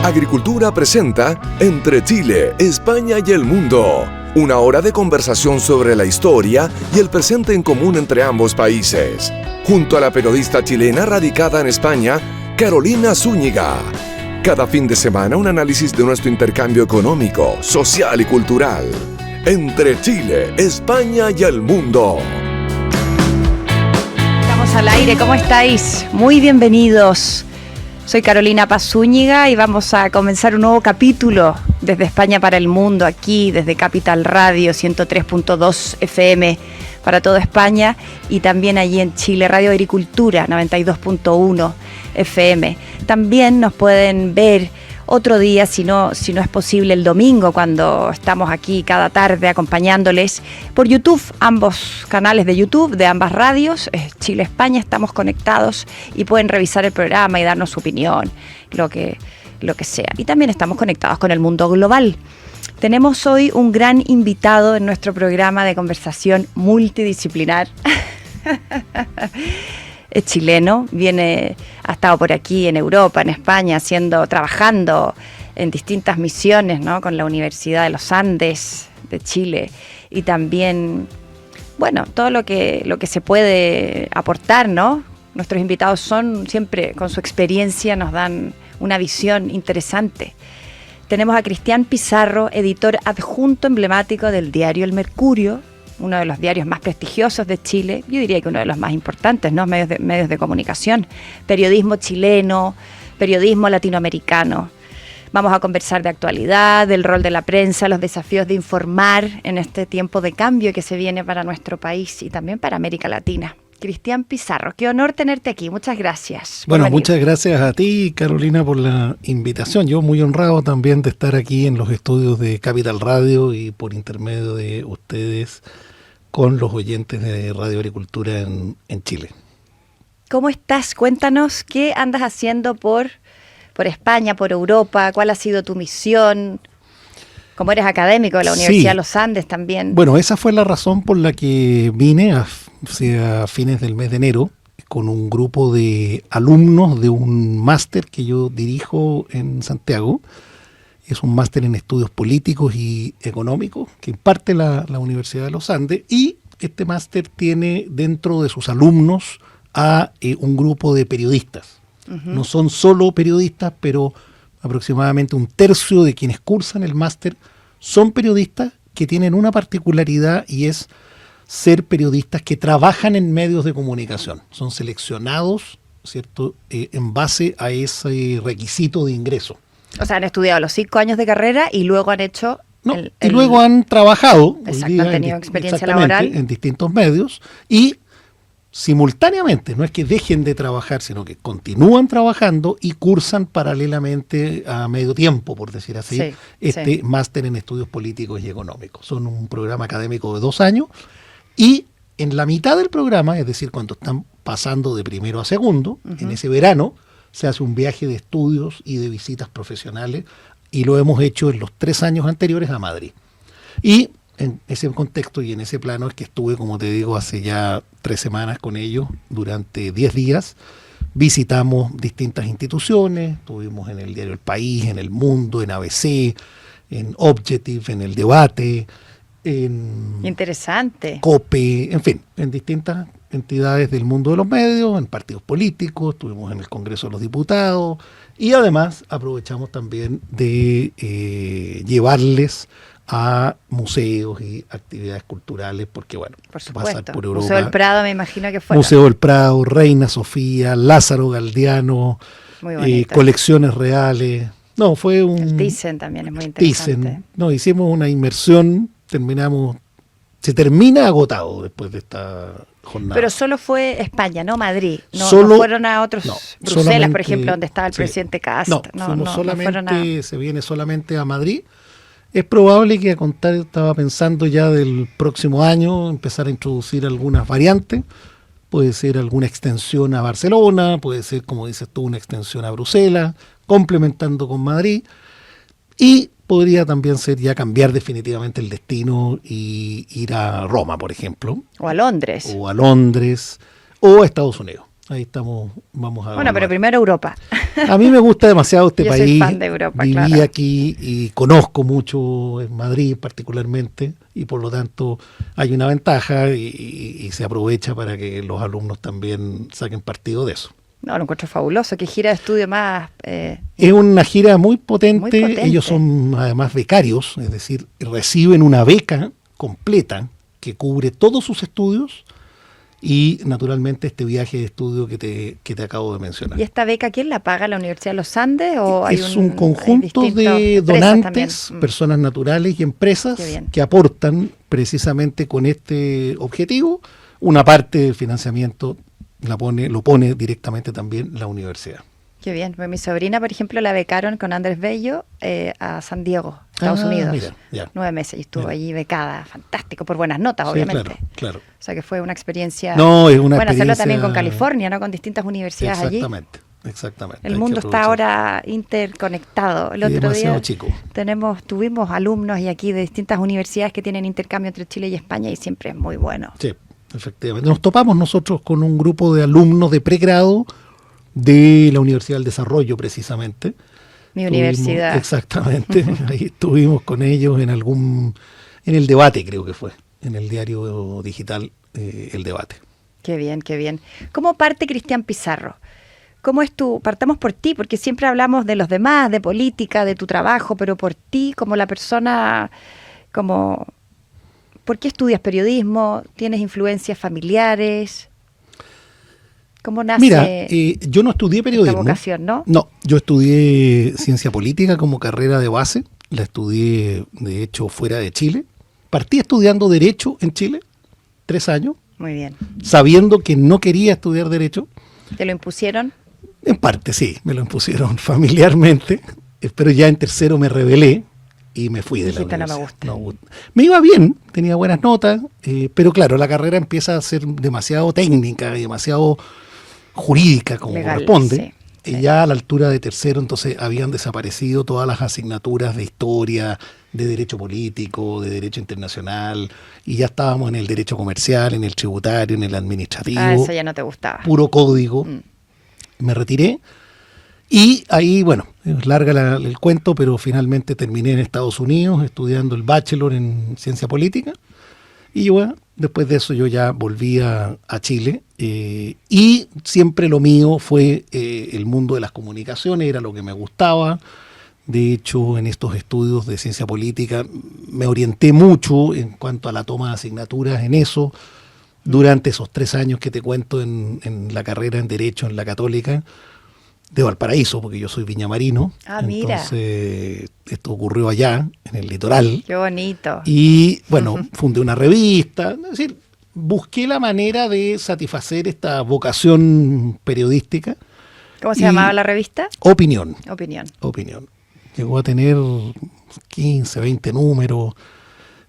Agricultura presenta Entre Chile, España y el Mundo. Una hora de conversación sobre la historia y el presente en común entre ambos países. Junto a la periodista chilena radicada en España, Carolina Zúñiga. Cada fin de semana un análisis de nuestro intercambio económico, social y cultural. Entre Chile, España y el Mundo. Estamos al aire, ¿cómo estáis? Muy bienvenidos. Soy Carolina Paz Zúñiga y vamos a comenzar un nuevo capítulo desde España para el Mundo, aquí desde Capital Radio 103.2 FM para toda España y también allí en Chile, Radio Agricultura 92.1 FM. También nos pueden ver otro día, si no es posible el domingo, cuando estamos aquí cada tarde acompañándoles por YouTube, ambos canales de YouTube de ambas radios, Chile, España, estamos conectados y pueden revisar el programa y darnos su opinión, lo que sea. Y también estamos conectados con el mundo global. Tenemos hoy un gran invitado en nuestro programa de conversación multidisciplinar. Es chileno, ha estado por aquí en Europa, en España, trabajando en distintas misiones, ¿no? Con la Universidad de los Andes de Chile y también, bueno, todo lo que se puede aportar, ¿no? Nuestros invitados son siempre, con su experiencia, nos dan una visión interesante. Tenemos a Cristian Pizarro, editor adjunto emblemático del diario El Mercurio, uno de los diarios más prestigiosos de Chile, yo diría que uno de los más importantes, ¿no? Medios de comunicación, periodismo chileno, periodismo latinoamericano. Vamos a conversar de actualidad, del rol de la prensa, los desafíos de informar en este tiempo de cambio que se viene para nuestro país y también para América Latina. Cristian Pizarro, qué honor tenerte aquí, muchas gracias. Bueno, muchas gracias a ti, Carolina, por la invitación. Yo muy honrado también de estar aquí en los estudios de Capital Radio y por intermedio de ustedes con los oyentes de Radio Agricultura en Chile. ¿Cómo estás? Cuéntanos, ¿qué andas haciendo por España, por Europa? ¿Cuál ha sido tu misión? Como eres académico de la Universidad de los Andes también. Bueno, esa fue la razón por la que vine a fines del mes de enero con un grupo de alumnos de un máster que yo dirijo en Santiago. Es un máster en estudios políticos y económicos que imparte la Universidad de los Andes, y este máster tiene dentro de sus alumnos a un grupo de periodistas. Uh-huh. No son solo periodistas, pero aproximadamente un tercio de quienes cursan el máster son periodistas que tienen una particularidad, y es ser periodistas que trabajan en medios de comunicación. Son seleccionados, ¿cierto?, en base a ese requisito de ingreso. O sea, han estudiado los 5 años de carrera y luego han hecho... Y luego han trabajado han tenido experiencia laboral en distintos medios, y simultáneamente, no es que dejen de trabajar, sino que continúan trabajando y cursan paralelamente a medio tiempo, por decir así, máster en estudios políticos y económicos. Son un programa académico de 2 años, y en la mitad del programa, es decir, cuando están pasando de primero a segundo, uh-huh, en ese verano, se hace un viaje de estudios y de visitas profesionales, y lo hemos hecho en los 3 años anteriores a Madrid. Y en ese contexto y en ese plano es que estuve, como te digo, hace ya 3 semanas con ellos durante 10 días. Visitamos distintas instituciones, estuvimos en el diario El País, en El Mundo, en ABC, en Objective, en El Debate, en Interesante. COPE, en fin, en distintas entidades del mundo de los medios, en partidos políticos, estuvimos en el Congreso de los Diputados, y además aprovechamos también de llevarles a museos y actividades culturales, porque bueno, por supuesto, pasar por Europa. Museo del Prado me imagino que fue. Museo del Prado, Reina Sofía, Lázaro Galdiano, colecciones reales. No, fue un... El Thyssen también es muy interesante. Hicimos una inmersión, se termina agotado después de esta jornada. Pero solo fue España, no Madrid. No fueron a otros, Bruselas, por ejemplo, donde estaba el presidente Kast. Se viene solamente a Madrid. Es probable que estaba pensando ya del próximo año empezar a introducir algunas variantes. Puede ser alguna extensión a Barcelona, puede ser, como dices tú, una extensión a Bruselas, complementando con Madrid. Y podría también ser ya cambiar definitivamente el destino y ir a Roma, por ejemplo. O a Londres. O a Estados Unidos. Ahí estamos, vamos a... Bueno, pero primero Europa. A mí me gusta demasiado este Yo país. soy fan de Europa, Viví claro. aquí y conozco mucho en Madrid particularmente, y por lo tanto hay una ventaja y se aprovecha para que los alumnos también saquen partido de eso. No, lo encuentro fabuloso. Qué gira de estudio más. Es una gira muy potente. Muy potente. Ellos son además becarios, es decir, reciben una beca completa que cubre todos sus estudios y naturalmente este viaje de estudio que te acabo de mencionar. ¿Y esta beca quién la paga? ¿La Universidad de los Andes? ¿O hay Es un conjunto de donantes, personas naturales y empresas Qué bien. que aportan precisamente con este objetivo. Una parte del financiamiento lo pone directamente también la universidad. Qué bien. Pues mi sobrina, por ejemplo, la becaron con Andrés Bello a San Diego, Estados Unidos. Mira, ya. 9 meses y estuvo Mira. allí becada. Fantástico, por buenas notas, Sí, obviamente. claro. O sea que fue una experiencia. No, es una bueno, hacerlo experiencia- también con California, ¿no? Con distintas universidades allí. Exactamente. El Hay mundo que está aprovechar. ahora interconectado. El Y otro demasiado día chico. tuvimos alumnos y aquí de distintas universidades que tienen intercambio entre Chile y España y siempre es muy bueno. Sí, efectivamente. Nos topamos nosotros con un grupo de alumnos de pregrado de la Universidad del Desarrollo, precisamente. Mi universidad. Exactamente. Ahí estuvimos con ellos en el debate, creo que fue, en el diario digital, el debate. Qué bien, qué bien. ¿Cómo parte Cristian Pizarro? ¿Cómo es partamos por ti, porque siempre hablamos de los demás, de política, de tu trabajo, pero por ti, como la persona, ¿por qué estudias periodismo? ¿Tienes influencias familiares? ¿Cómo nace Mira, yo no estudié periodismo. esta vocación, no? No, yo estudié ciencia política como carrera de base. La estudié, de hecho, fuera de Chile. Partí estudiando Derecho en Chile, 3 años, Muy bien. sabiendo que no quería estudiar Derecho. ¿Te lo impusieron? En parte, sí, me lo impusieron familiarmente, pero ya en tercero me rebelé y me fui de la Dijiste, no me universidad. gusta. Me iba bien, tenía buenas notas, pero claro, la carrera empieza a ser demasiado técnica y demasiado jurídica como Legal, corresponde. sí, Y sí. ya a la altura de tercero, entonces habían desaparecido todas las asignaturas de historia, de derecho político, de derecho internacional, y ya estábamos en el derecho comercial, en el tributario, en el administrativo, Eso ya no te gustaba. puro código. Mm. Me retiré y ahí, bueno, es larga el cuento, pero finalmente terminé en Estados Unidos estudiando el bachelor en ciencia política. Y bueno, después de eso yo ya volví a Chile y siempre lo mío fue el mundo de las comunicaciones, era lo que me gustaba. De hecho, en estos estudios de ciencia política me orienté mucho en cuanto a la toma de asignaturas en eso. Durante esos 3 años que te cuento en la carrera en Derecho en la Católica de Valparaíso, porque yo soy viñamarino. Ah, mira. Entonces, esto ocurrió allá, en el litoral. Qué bonito. Y bueno, fundé una revista, es decir, busqué la manera de satisfacer esta vocación periodística. ¿Cómo se y- llamaba la revista? Opinión. Opinión. Llegó a tener 15, 20 números.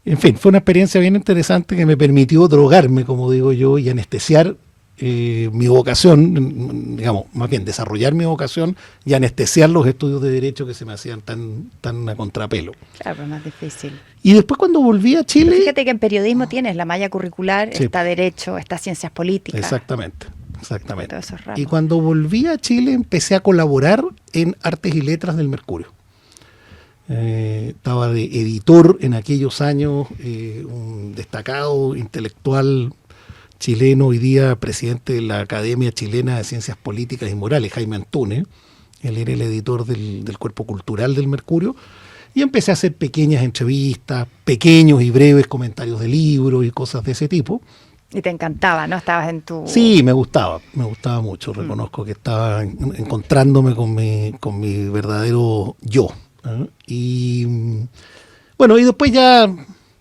En fin, fue una experiencia bien interesante que me permitió drogarme, como digo yo, y anestesiar mi vocación, digamos, más bien desarrollar mi vocación y anestesiar los estudios de Derecho que se me hacían tan a contrapelo. Claro, pero más difícil. Y después cuando volví a Pero Chile... fíjate que en periodismo tienes la malla curricular, Sí. está Derecho, está Ciencias Políticas. Exactamente. Todos esos ramos. Y cuando volví a Chile empecé a colaborar en Artes y Letras del Mercurio. Estaba de editor en aquellos años, un destacado intelectual chileno, hoy día presidente de la Academia Chilena de Ciencias Políticas y Morales, Jaime Antúnez. Él era el editor del cuerpo cultural del Mercurio. Y empecé a hacer pequeñas entrevistas, pequeños y breves comentarios de libros y cosas de ese tipo. Y te encantaba, ¿no? Estabas en tu... Sí, me gustaba mucho. Reconozco que estaba encontrándome con mi verdadero yo. ¿eh? Y bueno, y después ya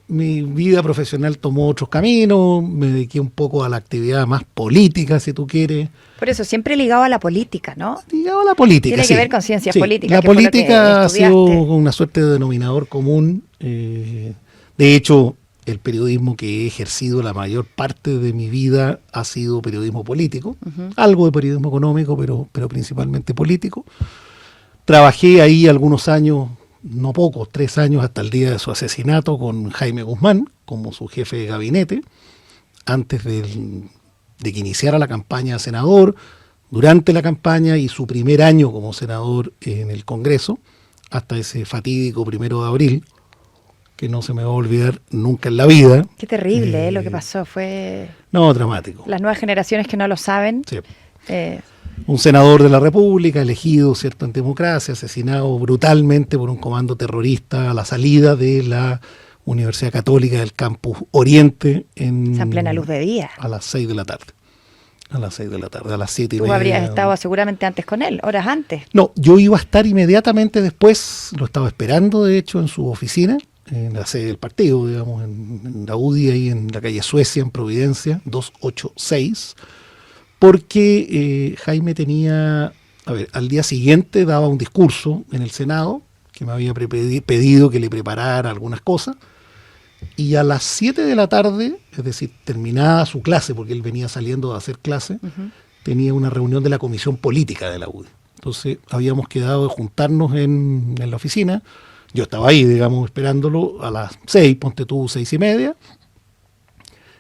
mi vida profesional tomó otros caminos, me dediqué un poco a la actividad más política, si tú quieres. Por eso, siempre ligado a la política, ¿no? Ligado a la política. Tiene sí. que ver con ciencias Sí, políticas, La que fue lo que política ha sido estudiaste. una suerte de denominador común. De hecho, el periodismo que he ejercido la mayor parte de mi vida ha sido periodismo político. Algo de periodismo económico, pero principalmente político. Trabajé ahí algunos años, no pocos, 3 años hasta el día de su asesinato con Jaime Guzmán, como su jefe de gabinete, antes de que iniciara la campaña a senador. durante la campaña y su primer año como senador en el Congreso, hasta ese fatídico 1 de abril, que no se me va a olvidar nunca en la vida. Qué terrible lo que pasó, fue... No, dramático. Las nuevas generaciones que no lo saben. Sí. Un senador de la República, elegido, ¿cierto?, en democracia, asesinado brutalmente por un comando terrorista a la salida de la Universidad Católica del Campus Oriente. En plena luz de día. A las 6 de la tarde. A las 6 de la tarde, a las 7:30. Tú habrías estado seguramente antes con él, horas antes. No, yo iba a estar inmediatamente después, lo estaba esperando, de hecho, en su oficina, en la sede del partido, digamos, en la UDI, ahí en la calle Suecia, en Providencia, 286, porque Jaime tenía, al día siguiente daba un discurso en el Senado, que me había pedido que le preparara algunas cosas, y a las 7 de la tarde, es decir, terminada su clase, porque él venía saliendo a hacer clase, tenía una reunión de la Comisión Política de la UDI. Entonces habíamos quedado de juntarnos en la oficina. Yo estaba ahí, digamos, esperándolo a las 6, ponte tú 6:30,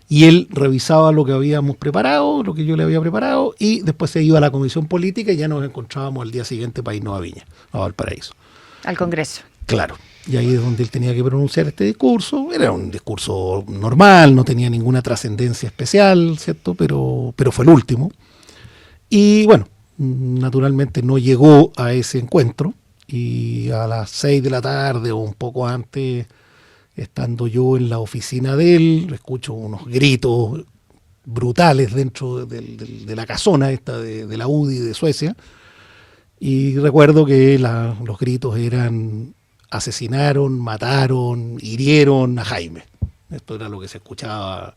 y él revisaba lo que habíamos preparado, lo que yo le había preparado, y después se iba a la Comisión Política y ya nos encontrábamos al día siguiente para irnos a Viña, a Valparaíso. Al Congreso. Claro. Y ahí es donde él tenía que pronunciar este discurso. Era un discurso normal, no tenía ninguna trascendencia especial, ¿cierto? Pero fue el último. Y bueno, naturalmente no llegó a ese encuentro. Y a las 6 de la tarde o un poco antes, estando yo en la oficina de él, escucho unos gritos brutales dentro de la casona esta de la UDI de Suecia. Y recuerdo que los gritos eran: asesinaron, mataron, hirieron a Jaime. Esto era lo que se escuchaba.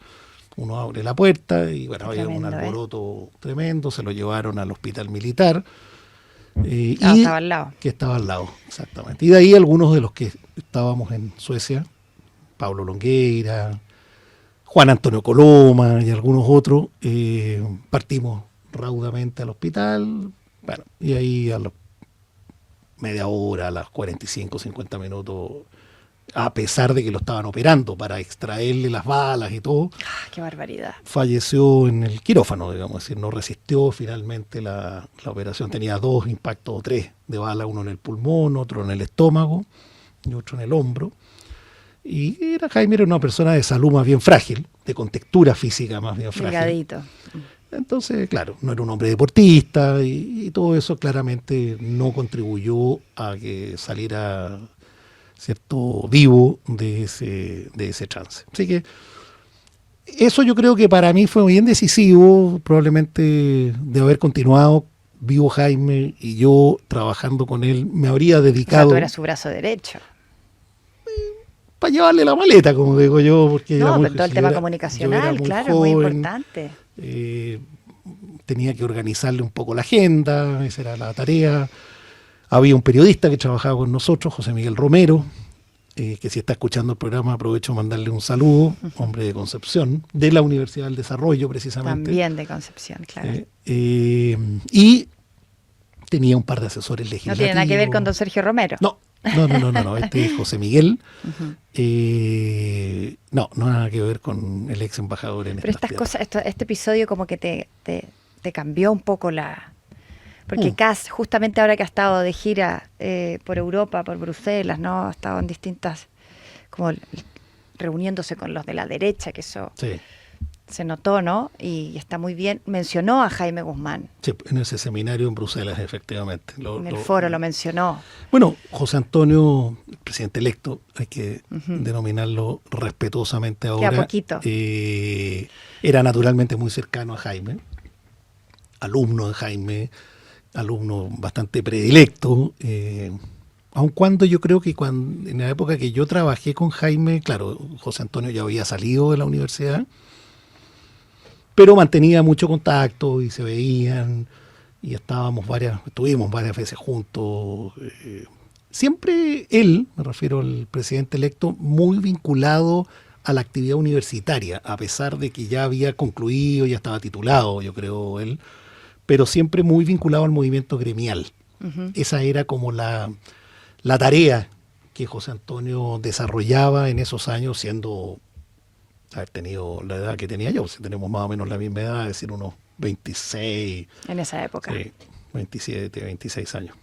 Uno abre la puerta y bueno, había un alboroto tremendo, se lo llevaron al hospital militar. Estaba al lado. Que estaba al lado, exactamente. Y de ahí algunos de los que estábamos en Suecia, Pablo Longueira, Juan Antonio Coloma y algunos otros, partimos raudamente al hospital. Bueno, y ahí a los media hora, a las 45, 50 minutos, a pesar de que lo estaban operando para extraerle las balas y todo. ¡Qué barbaridad! Falleció en el quirófano, digamos, es decir, no resistió finalmente la operación. Tenía 2 impactos o 3 de bala, uno en el pulmón, otro en el estómago y otro en el hombro. Y Jaime era una persona de salud más bien frágil, de contextura física más bien frágil. Delgadito. Entonces, claro, no era un hombre deportista y todo eso claramente no contribuyó a que saliera, ¿cierto?, vivo de ese trance. Así que eso yo creo que para mí fue bien decisivo, probablemente de haber continuado vivo Jaime y yo trabajando con él, me habría dedicado... O sea, tú eras su brazo derecho. Para llevarle la maleta, como digo yo, porque no, era pero todo el tema comunicacional, claro, joven, muy importante. Tenía que organizarle un poco la agenda, esa era la tarea. Había un periodista que trabajaba con nosotros, José Miguel Romero, que si está escuchando el programa aprovecho mandarle un saludo, hombre de Concepción, de la Universidad del Desarrollo precisamente. También de Concepción, claro. Y tenía un par de asesores legislativos. No tiene nada que ver con don Sergio Romero. No, este es José Miguel. No, nada que ver con el ex embajador en Pero estas cosas, este episodio como que te cambió un poco porque Kass, justamente ahora que ha estado de gira por Europa, por Bruselas, ¿no? Ha estado en distintas, como reuniéndose con los de la derecha, que eso se notó, ¿no? Y está muy bien. Mencionó a Jaime Guzmán. Sí, en ese seminario en Bruselas, efectivamente. En el foro lo mencionó. Bueno, José Antonio, el presidente electo, hay que denominarlo respetuosamente ahora. Que a poquito. Era naturalmente muy cercano a Jaime, alumno de Jaime, alumno bastante predilecto, aun cuando yo creo que en la época que yo trabajé con Jaime, claro, José Antonio ya había salido de la universidad, pero mantenía mucho contacto y se veían y estuvimos varias veces juntos. Siempre él, me refiero al presidente electo, muy vinculado a la actividad universitaria, a pesar de que ya había concluido, ya estaba titulado, yo creo él, pero siempre muy vinculado al movimiento gremial. Esa era como la tarea que José Antonio desarrollaba en esos años, haber tenido la edad que tenía yo, si tenemos más o menos la misma edad, es decir, unos 26. En esa época. Sí, 27, 26 años.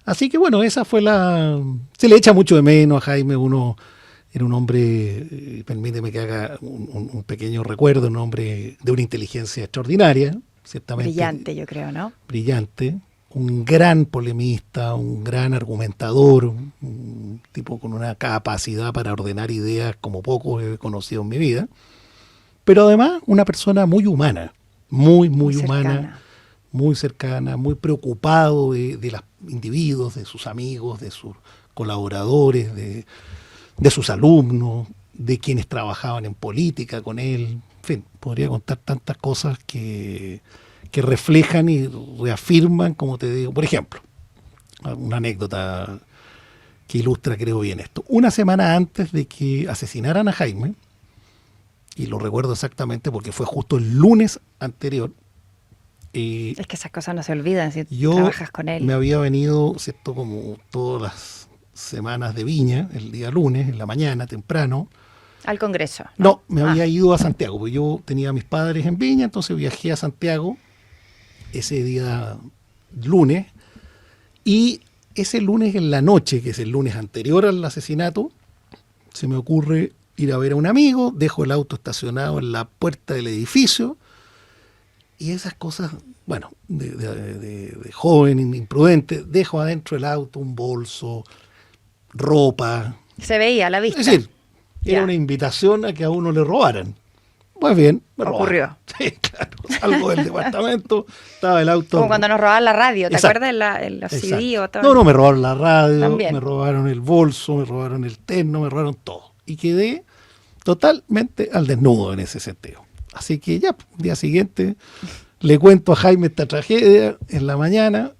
Así que bueno, esa fue se le echa mucho de menos a Jaime. Uno era un hombre, permíteme que haga un pequeño recuerdo, un hombre de una inteligencia extraordinaria, ciertamente. Brillante, yo creo, ¿no? Brillante, un gran polemista, un gran argumentador, un tipo con una capacidad para ordenar ideas como pocos he conocido en mi vida, pero además una persona muy humana, muy humana, cercana. muy cercana, muy preocupado de los individuos, de sus amigos, de sus colaboradores, de sus alumnos, de quienes trabajaban en política con él. En fin, podría contar tantas cosas que reflejan y reafirman, como te digo. Por ejemplo, una anécdota que ilustra, creo, bien esto. Una semana antes de que asesinaran a Jaime, y lo recuerdo exactamente porque fue justo el lunes anterior, es que esas cosas no se olvidan si yo trabajas con él. me había venido, ¿cierto?, como todas las semanas de Viña, el día lunes, en la mañana, temprano. Al Congreso. No, me había ido a Santiago, porque yo tenía a mis padres en Viña, entonces viajé a Santiago ese día lunes, y ese lunes en la noche, que es el lunes anterior al asesinato, se me ocurre ir a ver a un amigo, dejo el auto estacionado en la puerta del edificio, y esas cosas, bueno, de joven, imprudente, dejo adentro del auto un bolso, ropa. Se veía a la vista. Es decir, era Ya. una invitación a que a uno le robaran. Pues bien, me Ocurrió. robaron. Sí, claro. Salgo del departamento, estaba el auto. Como cuando nos robaban la radio, ¿te Exacto. acuerdas? Los CD o todo. No, me robaron la radio, También. me robaron el bolso, me robaron el terno, me robaron todo. Y quedé totalmente al desnudo en ese sentido. Así que ya, día siguiente, le cuento a Jaime esta tragedia en la mañana.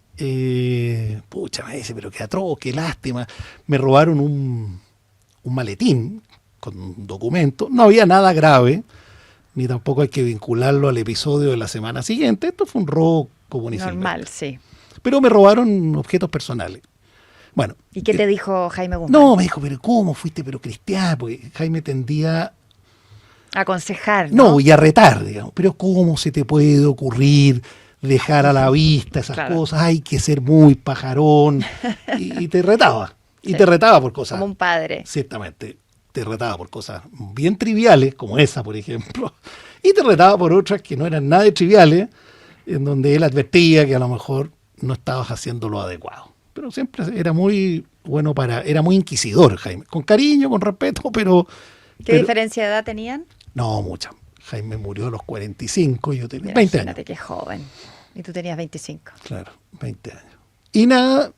Pucha, me dice, pero qué atroz, qué lástima. Me robaron un maletín con documentos. No había nada grave, ni tampoco hay que vincularlo al episodio de la semana siguiente. Esto fue un robo común y Normal, sí. pero me robaron objetos personales. Bueno. ¿Y qué te dijo Jaime Guzmán? No, me dijo, pero ¿cómo fuiste? Pero cristiano, porque Jaime tendía Aconsejar, ¿no? no, y a retar, digamos. Pero ¿cómo se te puede ocurrir dejar a la vista esas Claro. cosas? Hay que ser muy pajarón. Y te retaba. Y Sí. te retaba por cosas. Como un padre. Ciertamente. Te retaba por cosas bien triviales, como esa, por ejemplo. Y te retaba por otras que no eran nada de triviales, en donde él advertía que a lo mejor no estabas haciendo lo adecuado. Pero siempre era muy bueno era muy inquisidor, Jaime. Con cariño, con respeto, pero... ¿Qué diferencia de edad tenían? No, mucha. Jaime murió a los 45 y yo tenía 20 años. Imagínate qué joven. Y tú tenías 25. Claro, 20 años. Y nada,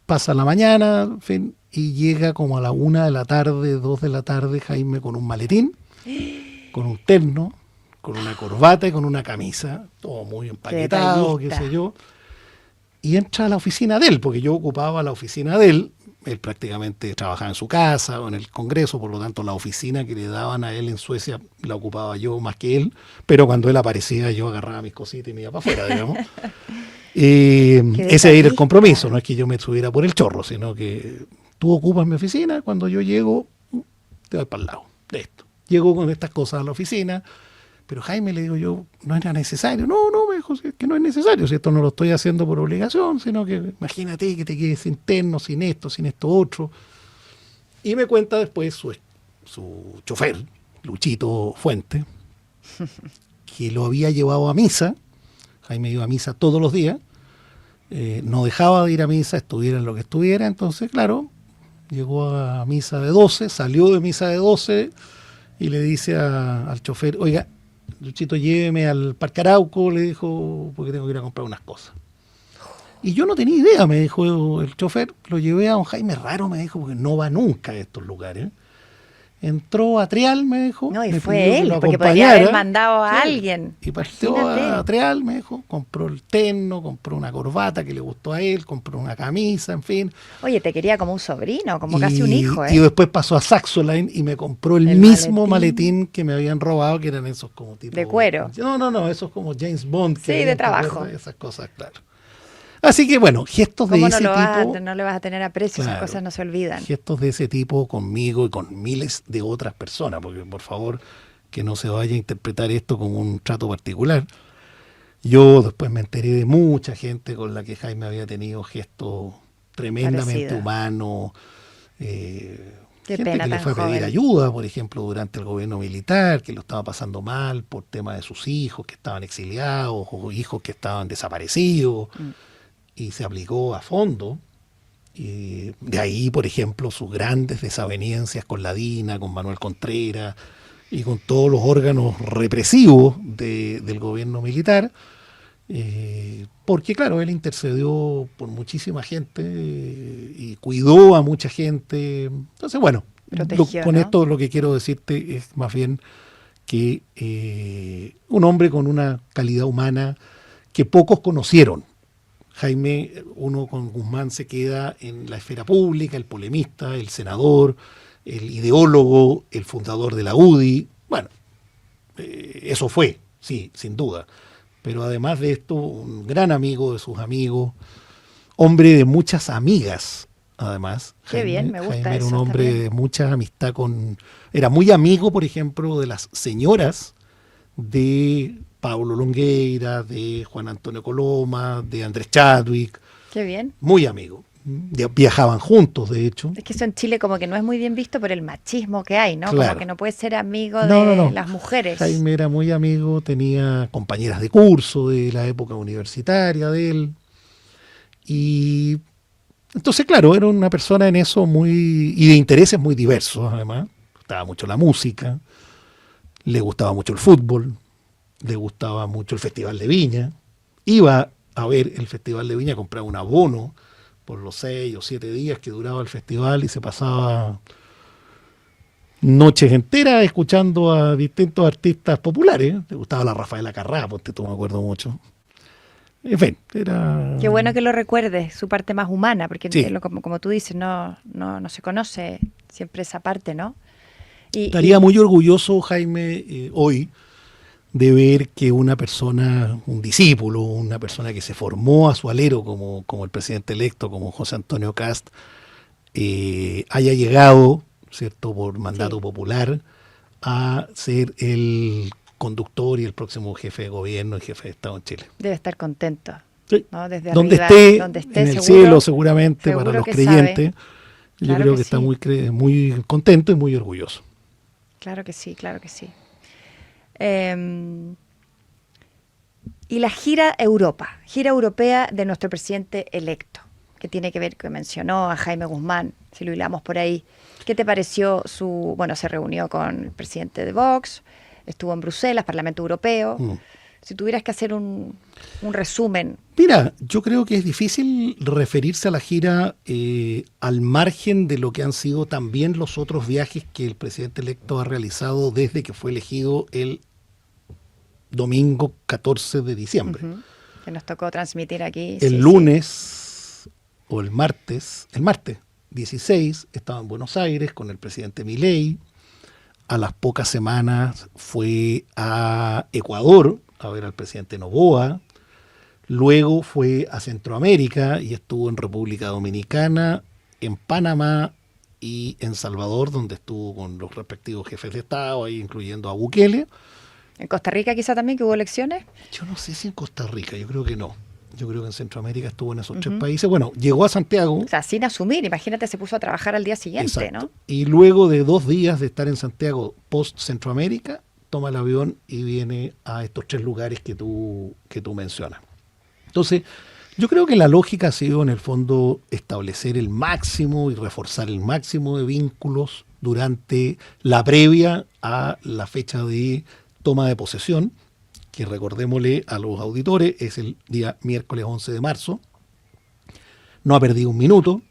pasa la mañana, en fin, y llega como a la 1 de la tarde, 2 de la tarde, Jaime con un maletín, con un terno, con una corbata y con una camisa, todo muy empaquetado, qué detallista. sé yo. Y entra a la oficina de él, porque yo ocupaba la oficina de él. Él prácticamente trabajaba en su casa o en el Congreso, por lo tanto la oficina que le daban a él en Suecia la ocupaba yo más que él, pero cuando él aparecía yo agarraba mis cositas y me iba para afuera, digamos. Ese era el compromiso, no es que yo me subiera por el chorro, sino que tú ocupas mi oficina, cuando yo llego, te voy para el lado de esto. Llego con estas cosas a la oficina, pero Jaime, le digo yo, no era necesario. No, me dijo, si es que no es necesario, si esto no lo estoy haciendo por obligación, sino que imagínate que te quedes sin terno, sin esto otro. Y me cuenta después su chofer, Luchito Fuente, que lo había llevado a misa. Jaime iba a misa todos los días, no dejaba de ir a misa, estuviera en lo que estuviera. Entonces, claro, llegó a misa de 12, salió de misa de 12 y le dice al chofer, oiga, Luchito, lléveme al Parque Arauco, le dijo, porque tengo que ir a comprar unas cosas. Y yo no tenía idea, me dijo el chofer, lo llevé a don Jaime, raro, me dijo, porque no va nunca a estos lugares. Entró a Trial, me dijo. No, y me fue pidió que él, lo porque podría acompañara. haber mandado a Sí. alguien. Y partió Imagínate. a Trial, me dijo, compró el terno, compró una corbata que le gustó a él, compró una camisa, en fin. Oye, te quería como un sobrino, como casi un hijo, ¿eh? Y después pasó a Saxoline y me compró el mismo maletín que me habían robado, que eran esos como tipo... ¿De cuero? No, esos como James Bond. Sí, de trabajo. Esas cosas, claro. Así que bueno, gestos de ¿Cómo ese tipo... no le vas a tener aprecio? Claro. Esas cosas no se olvidan. Gestos de ese tipo conmigo y con miles de otras personas, porque por favor, que no se vaya a interpretar esto como un trato particular. Yo después me enteré de mucha gente con la que Jaime había tenido gestos tremendamente humanos, gente pena, que le fue a pedir ayuda, por ejemplo, durante el gobierno militar, que lo estaba pasando mal por temas de sus hijos que estaban exiliados o hijos que estaban desaparecidos, y se aplicó a fondo. Y de ahí, por ejemplo, sus grandes desavenencias con la DINA, con Manuel Contreras y con todos los órganos represivos del gobierno militar, porque claro, él intercedió por muchísima gente y cuidó a mucha gente. Entonces, bueno, con esto lo que quiero decirte es más bien que un hombre con una calidad humana que pocos conocieron. Jaime, uno con Guzmán se queda en la esfera pública, el polemista, el senador, el ideólogo, el fundador de la UDI. Bueno, eso fue, sí, sin duda. Pero además de esto, un gran amigo de sus amigos, hombre de muchas amigas, además. Qué Jaime, bien, me gusta Jaime era eso un hombre también. de mucha amistad era muy amigo, por ejemplo, de las señoras de Pablo Longueira, de Juan Antonio Coloma, de Andrés Chadwick. Qué bien. Muy amigo. Viajaban juntos, de hecho. Es que eso en Chile como que no es muy bien visto por el machismo que hay, ¿no? Claro. Como que no puede ser amigo de las mujeres. Jaime era muy amigo, tenía compañeras de curso de la época universitaria de él. Y entonces, claro, era una persona en eso y de intereses muy diversos, además. Le gustaba mucho la música, le gustaba mucho el fútbol, le gustaba mucho el Festival de Viña. Iba a ver el Festival de Viña, compraba un abono por los 6 o 7 días que duraba el festival y se pasaba noches enteras escuchando a distintos artistas populares. Le gustaba la Rafaela Carrá, porque tú me acuerdo mucho. En fin, era... Qué bueno que lo recuerdes, su parte más humana, porque sí, como tú dices, no se conoce siempre esa parte, ¿no? Estaría muy orgulloso, Jaime, hoy, de ver que una persona, un discípulo, una persona que se formó a su alero como el presidente electo, como José Antonio Kast, haya llegado, ¿cierto?, por mandato popular, a ser el conductor y el próximo jefe de gobierno y jefe de Estado en Chile. Debe estar contento. Sí. ¿No? Desde donde arriba, esté, en el cielo seguramente, para los creyentes. Yo claro creo que que está sí. muy contento y muy orgulloso. Claro que sí, claro que sí. Y la gira europea de nuestro presidente electo, que tiene que ver, que mencionó a Jaime Guzmán, si lo hilamos por ahí. ¿Qué te pareció se reunió con el presidente de Vox, estuvo en Bruselas, Parlamento Europeo? Si tuvieras que hacer un resumen. Mira, yo creo que es difícil referirse a la gira al margen de lo que han sido también los otros viajes que el presidente electo ha realizado desde que fue elegido el domingo 14 de diciembre. Que nos tocó transmitir aquí. El lunes o el martes 16 estaba en Buenos Aires con el presidente Milei. A las pocas semanas fue a Ecuador a ver al presidente Noboa. Luego fue a Centroamérica y estuvo en República Dominicana, en Panamá y en Salvador, donde estuvo con los respectivos jefes de Estado, ahí incluyendo a Bukele. ¿En Costa Rica quizá también, que hubo elecciones? Yo no sé si en Costa Rica, yo creo que no. Yo creo que en Centroamérica estuvo en esos 3 países. Bueno, llegó a Santiago. O sea, sin asumir, imagínate, se puso a trabajar al día siguiente, exacto, ¿no? Y luego de 2 días de estar en Santiago post Centroamérica, toma el avión y viene a estos 3 lugares que tú mencionas. Entonces, yo creo que la lógica ha sido en el fondo establecer el máximo y reforzar el máximo de vínculos durante la previa a la fecha de toma de posesión, que recordémosle a los auditores, es el día miércoles 11 de marzo. No ha perdido un minuto.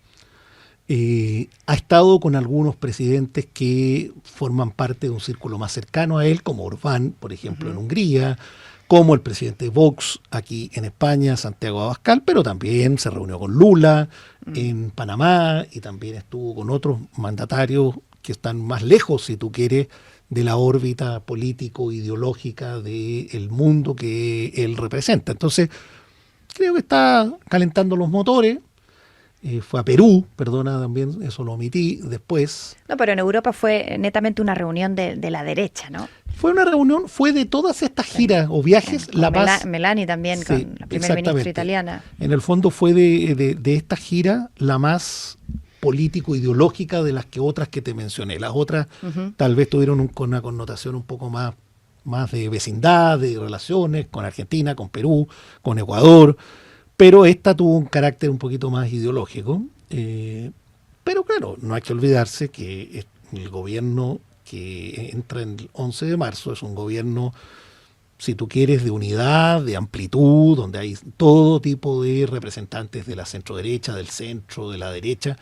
Ha estado con algunos presidentes que forman parte de un círculo más cercano a él, como Orbán, por ejemplo, en Hungría, como el presidente de Vox aquí en España, Santiago Abascal, pero también se reunió con Lula en Panamá y también estuvo con otros mandatarios que están más lejos, si tú quieres, de la órbita político-ideológica del mundo que él representa. Entonces, creo que está calentando los motores. Fue a Perú, perdona, también eso lo omití después. No, pero en Europa fue netamente una reunión de la derecha, ¿no? Fue una reunión, fue de todas estas giras o viajes, la más... Meloni también, con la primera ministra italiana. En el fondo fue de esta gira la más político-ideológica de las que otras que te mencioné. Las otras tal vez tuvieron una connotación un poco más de vecindad, de relaciones con Argentina, con Perú, con Ecuador, pero esta tuvo un carácter un poquito más ideológico. Pero claro, no hay que olvidarse que el gobierno que entra en el 11 de marzo es un gobierno, si tú quieres, de unidad, de amplitud, donde hay todo tipo de representantes de la centro-derecha, del centro, de la derecha,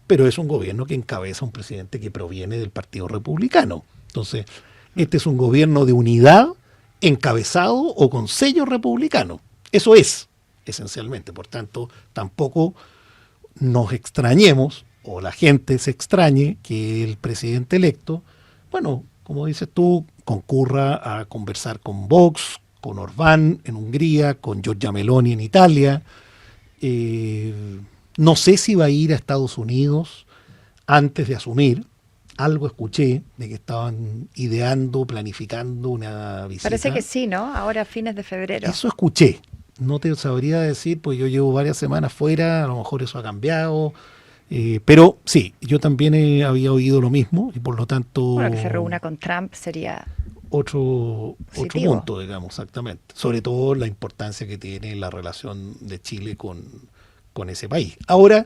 pero es un gobierno que encabeza un presidente que proviene del Partido Republicano. Entonces, este es un gobierno de unidad encabezado o con sello republicano. Eso es, esencialmente. Por tanto, tampoco nos extrañemos, o la gente se extrañe, que el presidente electo, bueno, como dices tú, concurra a conversar con Vox, con Orbán en Hungría, con Giorgia Meloni en Italia. No sé si va a ir a Estados Unidos antes de asumir. Algo escuché de que estaban ideando, planificando una visita. Parece que sí, ¿no? Ahora a fines de febrero. Eso escuché. No te sabría decir, pues yo llevo varias semanas fuera, a lo mejor eso ha cambiado. Pero sí, yo también había oído lo mismo y por lo tanto... Bueno, que se reúna con Trump sería... Otro punto, digamos, exactamente. Sobre todo la importancia que tiene la relación de Chile con ese país. Ahora,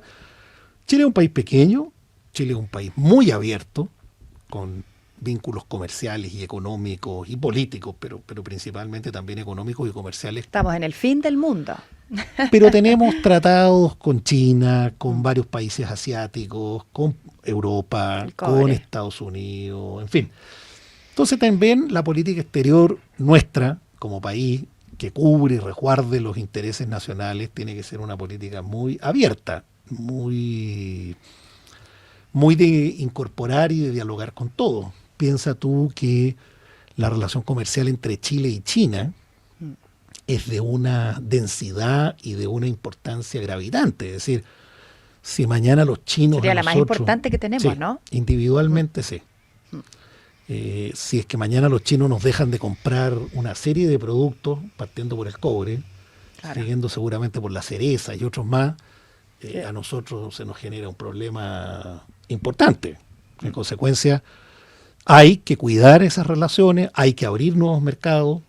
Chile es un país pequeño, Chile es un país muy abierto, con vínculos comerciales y económicos y políticos, pero principalmente también económicos y comerciales. Estamos en el fin del mundo. Pero tenemos tratados con China, con varios países asiáticos, con Europa, con Estados Unidos, en fin. Entonces también la política exterior nuestra como país, que cubre y resguarde los intereses nacionales, tiene que ser una política muy abierta, muy de incorporar y de dialogar con todo. Piensa tú que la relación comercial entre Chile y China es de una densidad y de una importancia gravitante. Es decir, si mañana los chinos... Sería la más importante que tenemos, sí, ¿no? Individualmente sí. Si es que mañana los chinos nos dejan de comprar una serie de productos, partiendo por el cobre, claro, siguiendo seguramente por la cereza y otros más, a nosotros se nos genera un problema importante. En consecuencia, hay que cuidar esas relaciones, hay que abrir nuevos mercados.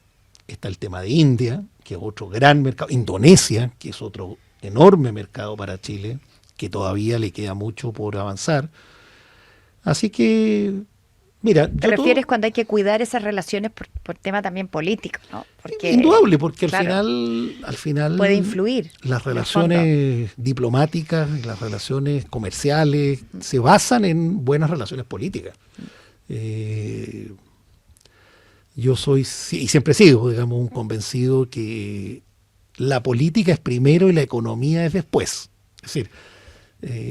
Está el tema de India, que es otro gran mercado. Indonesia, que es otro enorme mercado para Chile, que todavía le queda mucho por avanzar. Así que, mira... ¿Te refieres cuando hay que cuidar esas relaciones por tema también político, ¿no? Porque, indudable, porque claro, al final puede influir. Las relaciones diplomáticas, las relaciones comerciales, se basan en buenas relaciones políticas. Yo soy, y siempre he sido, digamos, un convencido que la política es primero y la economía es después. Es decir,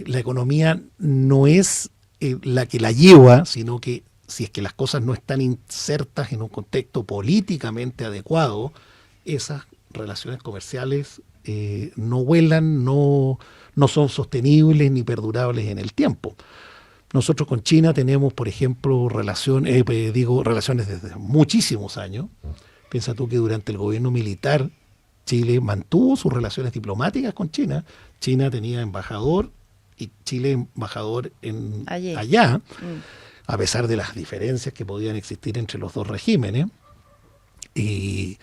la economía no es la que la lleva, sino que si es que las cosas no están insertas en un contexto políticamente adecuado, esas relaciones comerciales no vuelan, no son sostenibles ni perdurables en el tiempo. Nosotros con China tenemos, por ejemplo, relaciones desde muchísimos años. Piensa tú que durante el gobierno militar Chile mantuvo sus relaciones diplomáticas con China. China tenía embajador y Chile embajador allá, a pesar de las diferencias que podían existir entre los dos regímenes. Y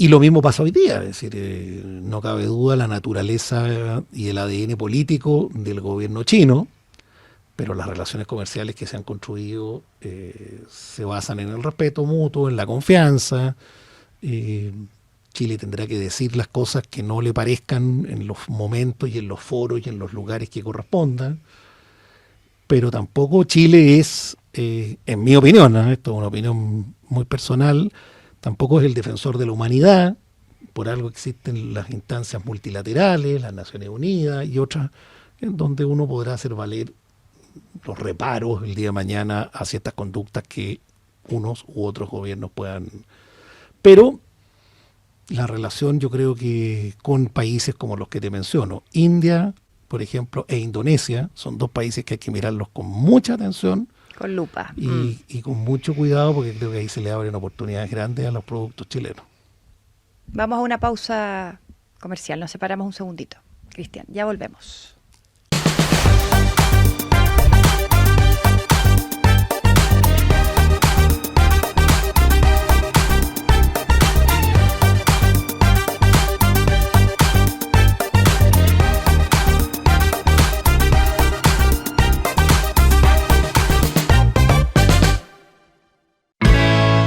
lo mismo pasa hoy día, es decir, no cabe duda la naturaleza y el ADN político del gobierno chino, pero las relaciones comerciales que se han construido se basan en el respeto mutuo, en la confianza. Chile tendrá que decir las cosas que no le parezcan en los momentos y en los foros y en los lugares que correspondan, pero tampoco Chile es, en mi opinión, esto es una opinión muy personal, tampoco es el defensor de la humanidad. Por algo existen las instancias multilaterales, las Naciones Unidas y otras, en donde uno podrá hacer valer los reparos el día de mañana a ciertas conductas que unos u otros gobiernos puedan. Pero la relación, yo creo que con países como los que te menciono, India, por ejemplo, e Indonesia, son dos países que hay que mirarlos con mucha atención, Con lupa. Y con mucho cuidado, porque creo que ahí se le abren oportunidades grandes a los productos chilenos. Vamos a una pausa comercial, nos separamos un segundito. Cristian, ya volvemos.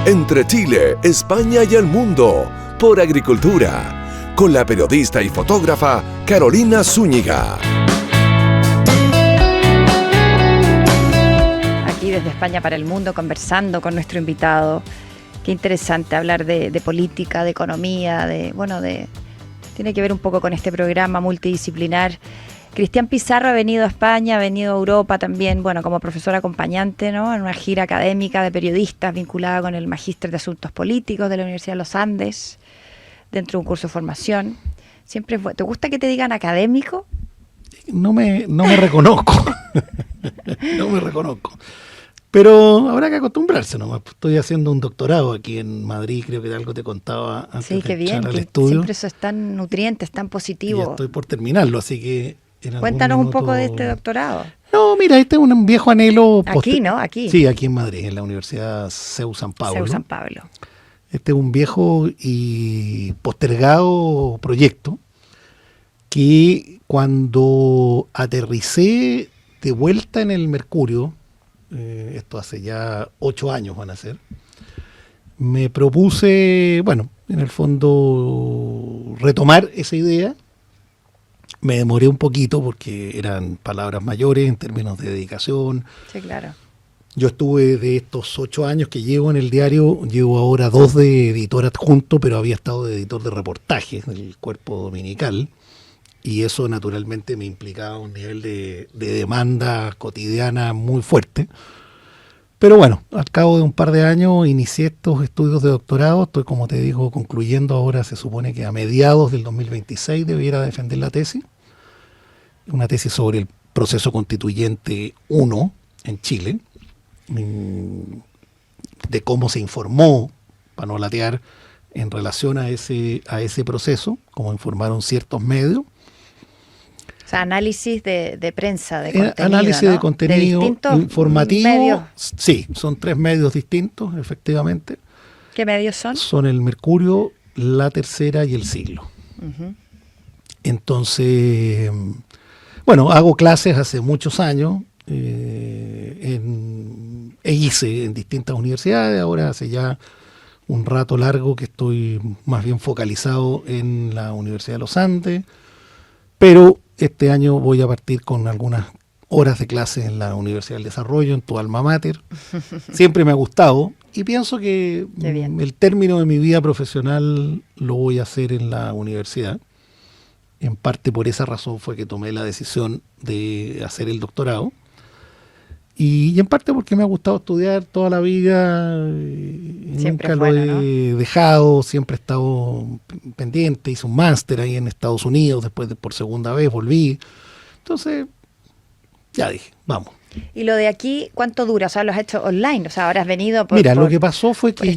Entre Chile, España y el mundo, por Agricultura, con la periodista y fotógrafa Carolina Zúñiga. Aquí desde España para el mundo, conversando con nuestro invitado. Qué interesante hablar de política, de economía, tiene que ver un poco con este programa multidisciplinar. Cristian Pizarro ha venido a España, ha venido a Europa también, como profesor acompañante, ¿no? En una gira académica de periodistas vinculada con el Magíster de Asuntos Políticos de la Universidad de los Andes, dentro de un curso de formación. ¿Te gusta que te digan académico? No me reconozco. No me reconozco. Pero habrá que acostumbrarse nomás. Estoy haciendo un doctorado aquí en Madrid, creo que algo te contaba antes sí, qué de bien, entrar al que estudio. siempre eso es tan nutriente, es tan positivo. Y estoy por terminarlo, así que... Cuéntanos un poco de este doctorado. No, mira, este es un viejo anhelo. Aquí, ¿no? Aquí. Sí, aquí en Madrid, en la Universidad CEU San Pablo. CEU San Pablo. Este es un viejo y postergado proyecto que cuando aterricé de vuelta en el Mercurio, esto hace ya 8 años van a ser, me propuse, en el fondo, retomar esa idea. Me demoré un poquito porque eran palabras mayores en términos de dedicación. Sí, claro. Yo estuve de estos 8 años que llevo en el diario, llevo ahora 2 de editor adjunto, pero había estado de editor de reportajes del cuerpo dominical, y eso naturalmente me implicaba un nivel de demanda cotidiana muy fuerte. Pero bueno, al cabo de un par de años inicié estos estudios de doctorado. Estoy, como te digo, concluyendo ahora. Se supone que a mediados del 2026 debiera defender la tesis. Una tesis sobre el proceso constituyente 1 en Chile, de cómo se informó, para no latear, en relación a ese proceso, cómo informaron ciertos medios. O sea, análisis de prensa, de contenido, análisis, ¿no? de contenido informativo. Medios. Sí, son 3 medios distintos, efectivamente. ¿Qué medios son? Son el Mercurio, La Tercera y El Siglo. Uh-huh. Entonces, hago clases hace muchos años, hice en distintas universidades. Ahora hace ya un rato largo que estoy más bien focalizado en la Universidad de los Andes, pero este año voy a partir con algunas horas de clase en la Universidad del Desarrollo, en tu alma mater. Siempre me ha gustado y pienso que el término de mi vida profesional lo voy a hacer en la universidad. En parte por esa razón fue que tomé la decisión de hacer el doctorado. Y en parte porque me ha gustado estudiar toda la vida, nunca lo he dejado, siempre he estado pendiente. Hice un máster ahí en Estados Unidos, después por segunda vez volví. Entonces, ya dije, vamos. ¿Y lo de aquí cuánto dura? O sea, ¿lo has hecho online? O sea, ahora has venido por... Mira, lo que pasó fue que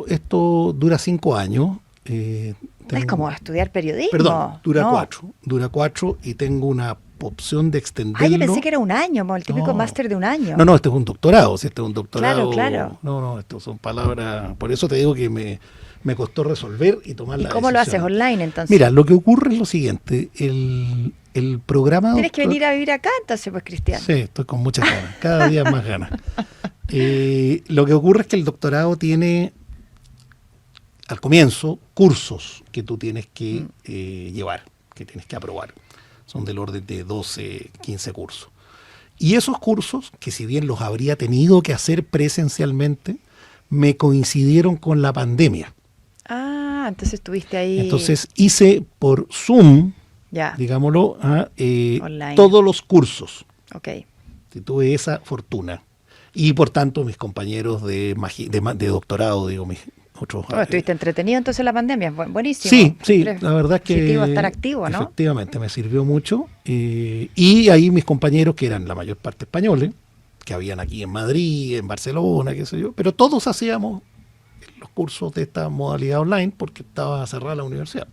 esto dura 5 años. Es como estudiar periodismo. Perdón, dura 4 y tengo una opción de extenderlo. Yo pensé que era un año, el típico máster de un año. No, este es un doctorado. Si este es un doctorado. Claro. No, esto son palabras. Por eso te digo que me costó resolver y tomar la decisión. ¿Y cómo lo haces online entonces? Mira, lo que ocurre es lo siguiente. El programa... Tienes que venir a vivir acá entonces, pues, Cristian. Sí, estoy con muchas ganas. Cada día más ganas. Lo que ocurre es que el doctorado tiene, al comienzo, cursos que tú tienes que llevar, que tienes que aprobar. Son del orden de 12, 15 cursos. Y esos cursos, que si bien los habría tenido que hacer presencialmente, me coincidieron con la pandemia. Ah, entonces estuviste ahí. Entonces hice por Zoom, digámoslo, todos los cursos. Ok. Tuve esa fortuna. Y por tanto, mis compañeros de doctorado, mis otros... estuviste entretenido entonces en la pandemia, buenísimo. Sí, la verdad es que... Positivo estar activo, ¿no? Efectivamente, me sirvió mucho. Y ahí mis compañeros, que eran la mayor parte españoles, que habían aquí en Madrid, en Barcelona, qué sé yo, pero todos hacíamos los cursos de esta modalidad online porque estaba cerrada la universidad.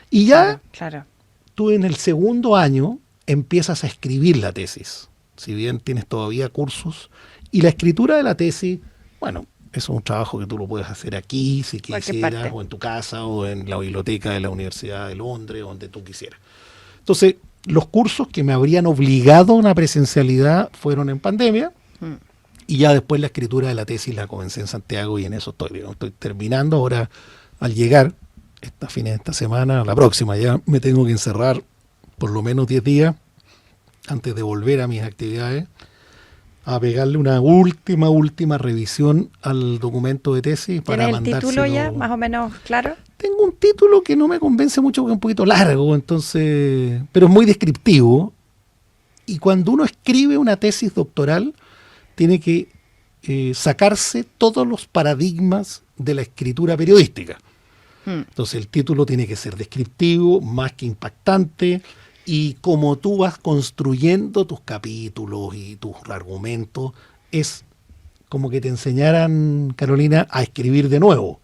Y ya Claro. tú en el segundo año empiezas a escribir la tesis, si bien tienes todavía cursos, y la escritura de la tesis, bueno, eso es un trabajo que tú lo puedes hacer aquí, si quisieras, o en tu casa, o en la biblioteca de la Universidad de Londres, donde tú quisieras. Entonces, los cursos que me habrían obligado a una presencialidad fueron en pandemia, y ya después la escritura de la tesis la comencé en Santiago, y en eso estoy, digamos, estoy terminando. Ahora, al llegar, fines de esta semana, la próxima ya me tengo que encerrar por lo menos 10 días antes de volver a mis actividades, a pegarle una última revisión al documento de tesis para ¿Tienes el mandárselo. título ya más o menos claro? Tengo un título que no me convence mucho porque es un poquito largo, entonces, pero es muy descriptivo. Y cuando uno escribe una tesis doctoral, tiene que sacarse todos los paradigmas de la escritura periodística. Entonces el título tiene que ser descriptivo, más que impactante, y como tú vas construyendo tus capítulos y tus argumentos, es como que te enseñaran, Carolina, a escribir de nuevo.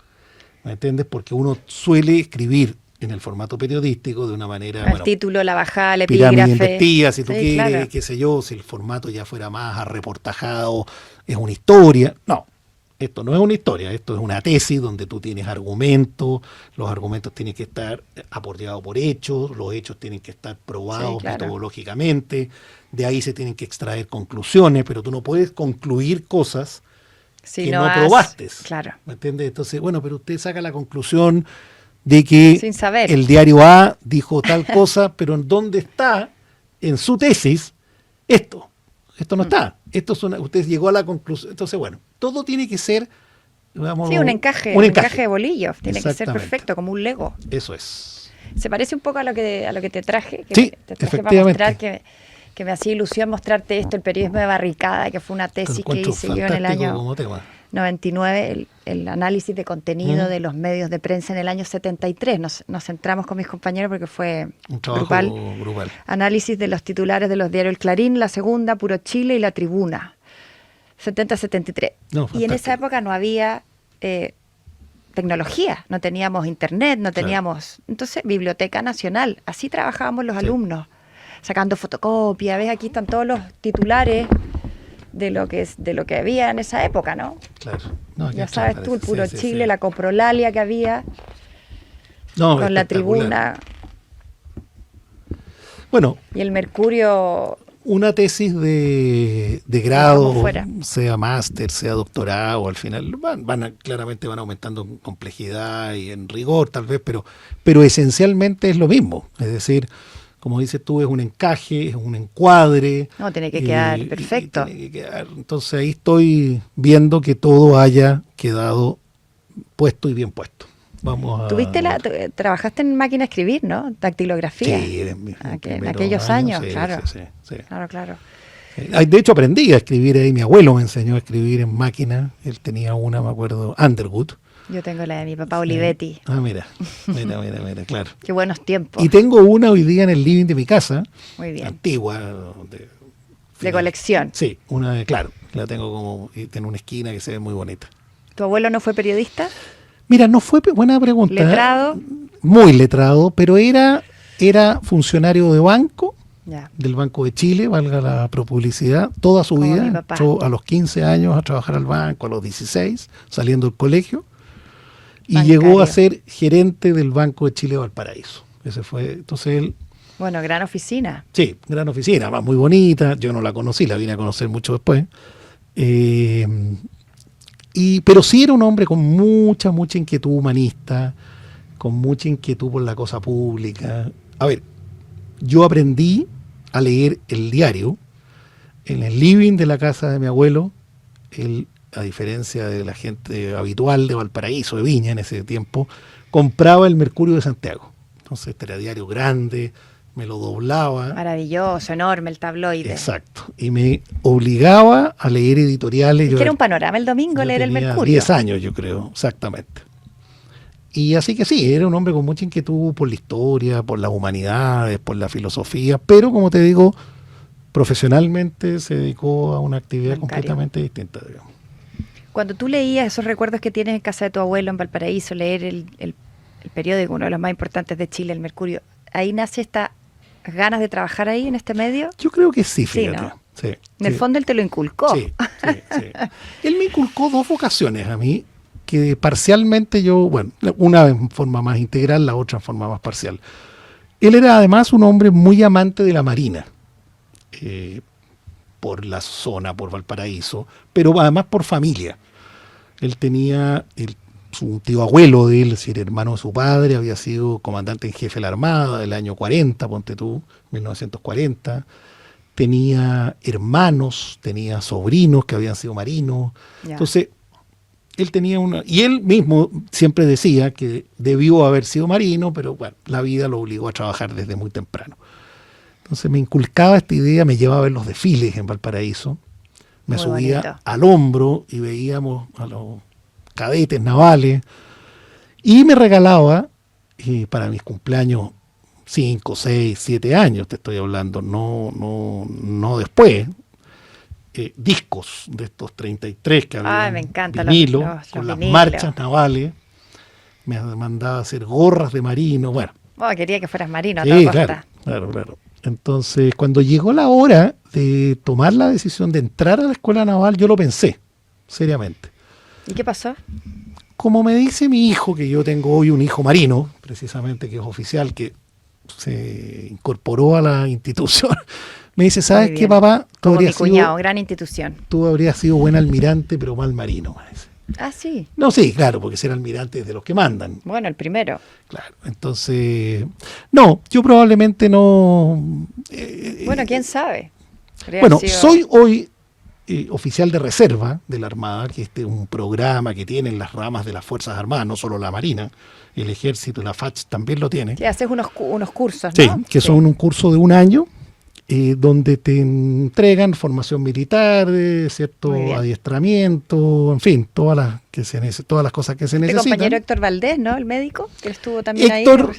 ¿Me entiendes? Porque uno suele escribir en el formato periodístico de una manera... El título, la bajada, el pirámide epígrafe. invertida, si tú Sí, quieres, claro. qué sé yo, si el formato ya fuera más arreportajado, es una historia. No, esto no es una historia, esto es una tesis donde tú tienes argumentos, los argumentos tienen que estar apoyados por hechos, los hechos tienen que estar probados Sí, claro. metodológicamente, de ahí se tienen que extraer conclusiones, pero tú no puedes concluir cosas Si que no no has- probaste. Claro. ¿Me entiendes? Entonces, bueno, pero usted saca la conclusión de que Sin saber. el diario A dijo tal cosa, pero ¿en dónde está en su tesis esto? Esto no está. Esto es usted llegó a la conclusión. Entonces, bueno, todo tiene que ser, digamos, Sí, un encaje de bolillos. Tiene que ser Exactamente. perfecto, como un Lego. Eso es. Se parece un poco a lo que te traje. Que Sí, te traje para efectivamente. mostrar que me hacía ilusión mostrarte esto, el periodismo de barricada, que fue una Lo tesis que encuentro hice yo en el fantástico año como tema. 99, el análisis de contenido de los medios de prensa en el año 73. Nos centramos con mis compañeros porque fue Un trabajo grupal. Análisis de los titulares de los diarios El Clarín, La Segunda, Puro Chile y La Tribuna. 70-73. No, Y en fantástico. esa época no había tecnología, no teníamos internet, no teníamos... Entonces, Biblioteca Nacional, así trabajábamos los alumnos, sacando fotocopias. ¿Ves? Aquí están todos los titulares de lo que había en esa época, ¿no? Claro. No, Ya qué sabes claro, tú, el Puro sí, Chile, sí. la Coprolalia que había, No, con La espectacular. Tribuna Bueno, y el Mercurio. una tesis de grado, Como fuera. sea máster, sea doctorado, al final claramente van aumentando en complejidad y en rigor tal vez, pero esencialmente es lo mismo. Es decir, como dices tú, es un encaje, es un encuadre. No, tiene que quedar y perfecto. tiene que quedar. Entonces ahí estoy viendo que todo haya quedado puesto y bien puesto. Vamos a... Trabajaste en máquina de escribir, ¿no? Dactilografía. Sí, en mis En primeros aquellos años, sí, claro. sí. Claro. De hecho, aprendí a escribir ahí. Mi abuelo me enseñó a escribir en máquina. Él tenía una, me acuerdo, Underwood. Yo tengo la de mi papá Olivetti. Ah, mira, claro. Qué buenos tiempos. Y tengo una hoy día en el living de mi casa, Muy bien. antigua. De colección. Sí, una, claro. La tengo como, y tiene una esquina que se ve muy bonita. ¿Tu abuelo no fue periodista? Mira, no fue buena pregunta. ¿Letrado? Muy letrado, pero era funcionario de banco. Ya. Del Banco de Chile, valga la publicidad, toda su Como vida. mi papá. Entró a los 15 años a trabajar al banco, a los 16, saliendo del colegio, y Bancario. llegó a ser gerente del Banco de Chile de Valparaíso. Ese fue, entonces él, Bueno, gran oficina. sí, gran oficina, más muy bonita, yo no la conocí, la vine a conocer mucho después. Pero sí era un hombre con mucha inquietud humanista, con mucha inquietud por la cosa pública. A ver, yo aprendí a leer el diario en el living de la casa de mi abuelo. Él, a diferencia de la gente habitual de Valparaíso, de Viña en ese tiempo, compraba el Mercurio de Santiago. Entonces este era diario grande, me lo doblaba. Maravilloso, enorme el tabloide. Exacto. Y me obligaba a leer editoriales. Es que era un panorama el domingo yo leer el tenía Mercurio. 10 años, yo creo, exactamente. Y así que sí, era un hombre con mucha inquietud por la historia, por las humanidades, por la filosofía, pero como te digo, profesionalmente se dedicó a una actividad Bancario. completamente distinta, digamos. Cuando tú leías esos recuerdos que tienes en casa de tu abuelo en Valparaíso, leer el periódico, uno de los más importantes de Chile, El Mercurio, ¿ahí nace estas ganas de trabajar ahí en este medio? Yo creo que sí, Sí, fíjate. ¿no? Sí, En el fondo él te lo inculcó. Sí. Él me inculcó dos vocaciones a mí, que parcialmente yo, bueno, una en forma más integral, la otra en forma más parcial. Él era además un hombre muy amante de la marina, por la zona, por Valparaíso, pero además por familia. Él tenía, su tío abuelo de él, es decir, hermano de su padre, había sido comandante en jefe de la Armada del año 40, ponte tú, 1940. Tenía hermanos, tenía sobrinos que habían sido marinos. Ya. Entonces, él tenía una... Y él mismo siempre decía que debió haber sido marino, pero bueno, la vida lo obligó a trabajar desde muy temprano. Entonces me inculcaba esta idea, me llevaba a ver los desfiles en Valparaíso, me Muy subía bonito. al hombro y veíamos a los cadetes navales y me regalaba para mis cumpleaños 5, 6, 7 años, te estoy hablando, no después, discos de estos 33 que había. Ay, me encanta vinilo, los con las vinilos. marchas navales, me mandaba a hacer gorras de marino, bueno. Oh, quería que fueras marino a Sí, toda claro, costa. claro. Entonces, cuando llegó la hora de tomar la decisión de entrar a la escuela naval, yo lo pensé, seriamente. ¿Y qué pasó? Como me dice mi hijo, que yo tengo hoy un hijo marino, precisamente, que es oficial, que se incorporó a la institución, me dice, ¿sabes Muy qué, bien. papá? Como mi cuñado, gran institución. Tú habrías sido buen almirante, pero mal marino, me dice. Ah, sí. No, sí, claro, porque ser almirante es de los que mandan. Bueno, el primero. Claro, entonces, no, yo probablemente no... Bueno, quién sabe. Podría Bueno, haber sido- soy hoy oficial de reserva de la Armada, que este es un programa que tienen las ramas de las Fuerzas Armadas, no solo la Marina, el Ejército, la FACH también lo tiene. Sí, haces unos cursos, Sí, ¿no? que son un curso de un año, donde te entregan formación militar, cierto Muy bien. adiestramiento, en fin, todas las cosas que se El necesitan. compañero Héctor Valdés, ¿no? El médico, que estuvo también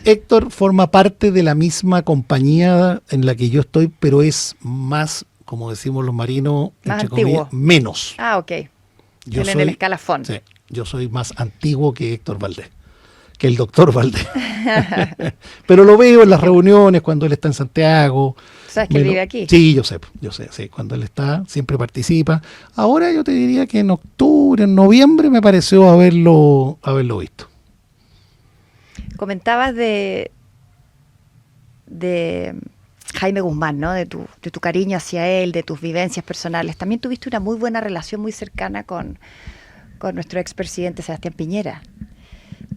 Héctor forma parte de la misma compañía en la que yo estoy, pero es más, como decimos los marinos, Más entre antiguo. comillas, menos. Ah, ok. Yo Él en el escalafón. Sí, yo soy más antiguo que Héctor Valdés, que el doctor Valdés. Pero lo veo en las reuniones cuando él está en Santiago. ¿Sabes que él vive aquí? Sí, yo sé, sí, cuando él está, siempre participa. Ahora yo te diría que en octubre, en noviembre me pareció haberlo visto. Comentabas de Jaime Guzmán, ¿no? De tu cariño hacia él, de tus vivencias personales. También tuviste una muy buena relación, muy cercana con nuestro expresidente Sebastián Piñera,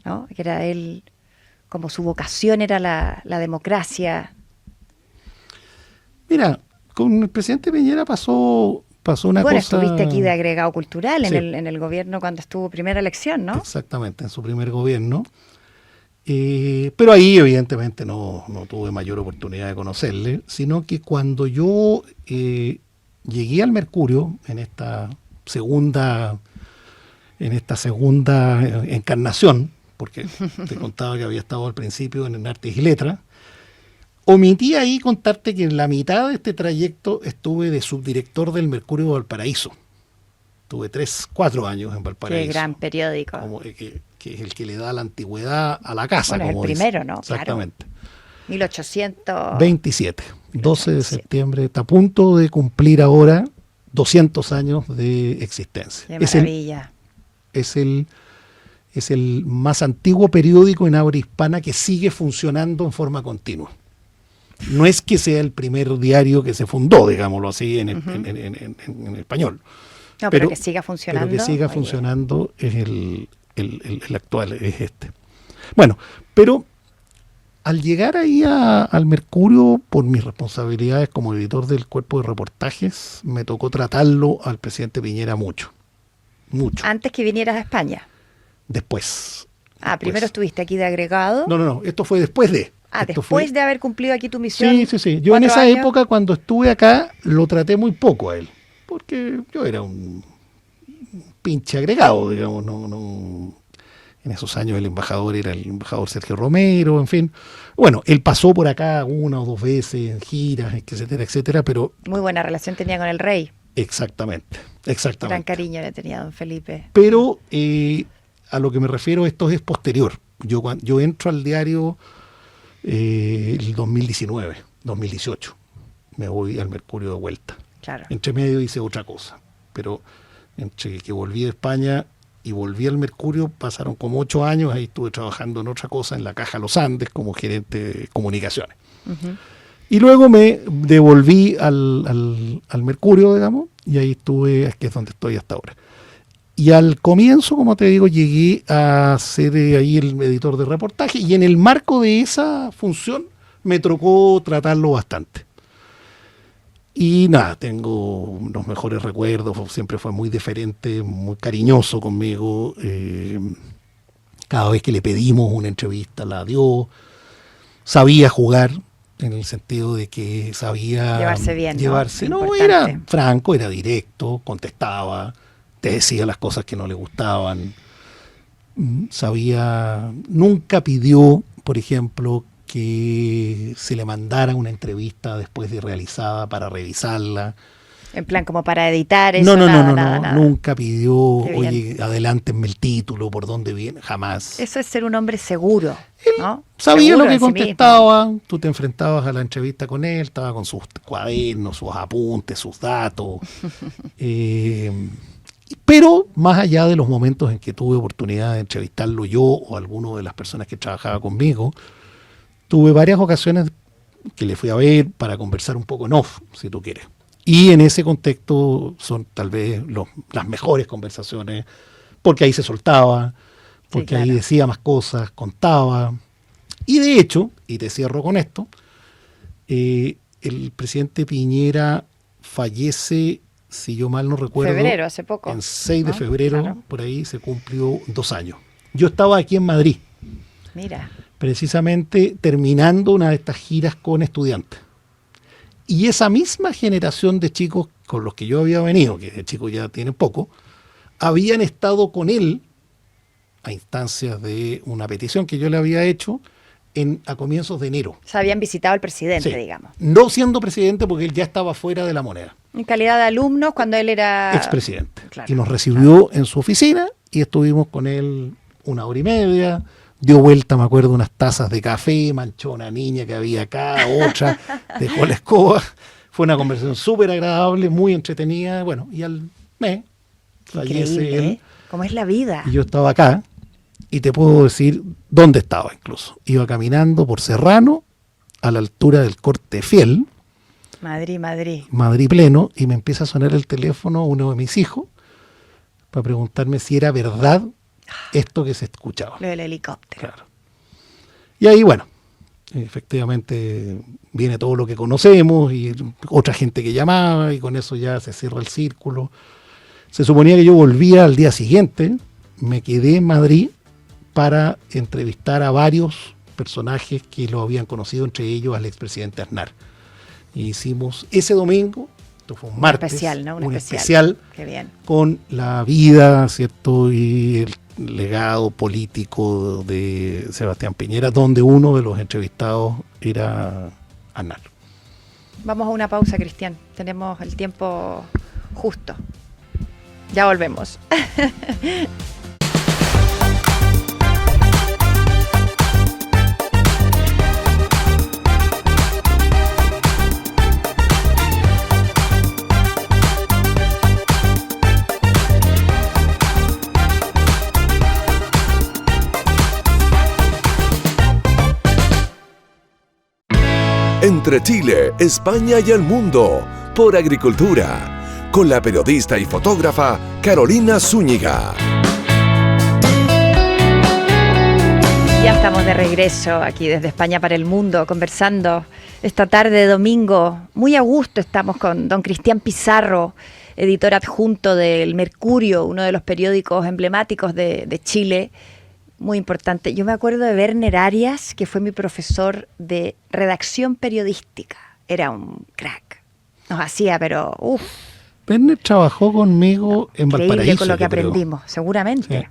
¿no? Que era él, como su vocación era la democracia. Mira, con el presidente Piñera pasó una Bueno, cosa... estuviste aquí de agregado cultural Sí. en el gobierno cuando estuvo primera elección, ¿no? Exactamente, en su primer gobierno. Pero ahí evidentemente no tuve mayor oportunidad de conocerle, sino que cuando yo llegué al Mercurio, en esta segunda encarnación, porque te contaba que había estado al principio en Artes y Letras, omití ahí contarte que en la mitad de este trayecto estuve de subdirector del Mercurio de Valparaíso. Tuve 4 años en Valparaíso. Qué gran periódico. Que es el que le da la antigüedad a la casa. Bueno, es el como primero, dicen. ¿no? Exactamente. 1800... 27, 12 de septiembre, está a punto de cumplir ahora 200 años de existencia. Qué maravilla. Es el más antiguo periódico en habla hispana que sigue funcionando en forma continua. No es que sea el primer diario que se fundó, digámoslo así, en español. No, pero que siga funcionando. Pero que siga oye. funcionando es el actual, es este. Bueno, pero al llegar ahí al Mercurio, por mis responsabilidades como editor del cuerpo de reportajes, me tocó tratarlo al presidente Piñera mucho. Antes que vinieras a España. Después. Primero estuviste aquí de agregado. No, esto fue después de. Después de haber cumplido aquí tu misión. Sí. Yo en 4 esa años. época, cuando estuve acá, lo traté muy poco a él. Porque yo era un pinche agregado, digamos. En esos años el embajador era el embajador Sergio Romero, en fin. Bueno, él pasó por acá una o dos veces en giras, etcétera, etcétera, pero... Muy buena relación tenía con el rey. Exactamente. Gran cariño le tenía a don Felipe. Pero a lo que me refiero, esto es posterior. Yo entro al diario el 2019, 2018. Me voy al Mercurio de vuelta. Claro. Entre medio hice otra cosa. Pero entre que volví de España y volví al Mercurio pasaron como 8 años. Ahí estuve trabajando en otra cosa, en la Caja Los Andes, como gerente de comunicaciones. Uh-huh. Y luego me devolví al Mercurio, digamos, y ahí estuve, que es donde estoy hasta ahora. Y al comienzo, como te digo, llegué a ser ahí el editor de reportaje, y en el marco de esa función me tocó tratarlo bastante. Y nada, tengo los mejores recuerdos, siempre fue muy deferente, muy cariñoso conmigo. Cada vez que le pedimos una entrevista la dio, sabía jugar, en el sentido de que sabía llevarse bien, ¿no? Era franco, era directo, contestaba, te decía las cosas que no le gustaban, sabía, nunca pidió, por ejemplo, que se le mandara una entrevista después de realizada para revisarla. En plan, como para editar eso. No, nunca pidió, oye, adelántenme el título, por dónde viene, jamás. Eso es ser un hombre seguro, ¿no? Sabía seguro lo que contestaba, sí, tú te enfrentabas a la entrevista con él, estaba con sus cuadernos, sus apuntes, sus datos. Pero más allá de los momentos en que tuve oportunidad de entrevistarlo yo o alguno de las personas que trabajaba conmigo, tuve varias ocasiones que le fui a ver para conversar un poco en off, si tú quieres. Y en ese contexto son tal vez las mejores conversaciones, porque ahí se soltaba, porque sí, claro, ahí decía más cosas, contaba. Y de hecho, y te cierro con esto, el presidente Piñera fallece, si yo mal no recuerdo, febrero, hace poco, en 6 de febrero, claro, por ahí se cumplió 2 años. Yo estaba aquí en Madrid, mira, precisamente terminando una de estas giras con estudiantes. Y esa misma generación de chicos con los que yo había venido, que de chicos ya tienen poco, habían estado con él a instancias de una petición que yo le había hecho a comienzos de enero. O sea, habían visitado al presidente, sí, digamos. No siendo presidente, porque él ya estaba fuera de la moneda. En calidad de alumnos, cuando él era... expresidente. Claro, y nos recibió, claro, en su oficina, y estuvimos con él 1 hora y media. Dio vuelta, me acuerdo, unas tazas de café, manchó una niña que había acá, otra, dejó la escoba. Fue una conversación súper agradable, muy entretenida. Bueno, y al mes fallece él. ¿Cómo es la vida? Y yo estaba acá, y te puedo decir dónde estaba incluso. Iba caminando por Serrano, a la altura del Corte Fiel. Madrid pleno, y me empieza a sonar el teléfono uno de mis hijos para preguntarme si era verdad esto que se escuchaba. Lo del helicóptero. Claro. Y ahí, bueno, efectivamente viene todo lo que conocemos y otra gente que llamaba, y con eso ya se cierra el círculo. Se suponía que yo volvía al día siguiente, me quedé en Madrid para entrevistar a varios personajes que lo habían conocido, entre ellos al expresidente Aznar. Y hicimos ese domingo, esto fue un martes, especial, ¿no? un especial Qué bien, con la vida, ¿cierto? Y el legado político de Sebastián Piñera, donde uno de los entrevistados era Aznar. Vamos a una pausa, Cristian. Tenemos el tiempo justo. Ya volvemos. Entre Chile, España y el mundo, por Agricultura, con la periodista y fotógrafa Carolina Zúñiga. Ya estamos de regreso aquí desde España para el mundo, conversando esta tarde de domingo. Muy a gusto estamos con don Cristian Pizarro, editor adjunto del Mercurio, uno de los periódicos emblemáticos de Chile. Muy importante. Yo me acuerdo de Werner Arias, que fue mi profesor de redacción periodística. Era un crack. Nos hacía, pero Werner trabajó conmigo en Valparaíso. Con lo que aprendimos, seguramente.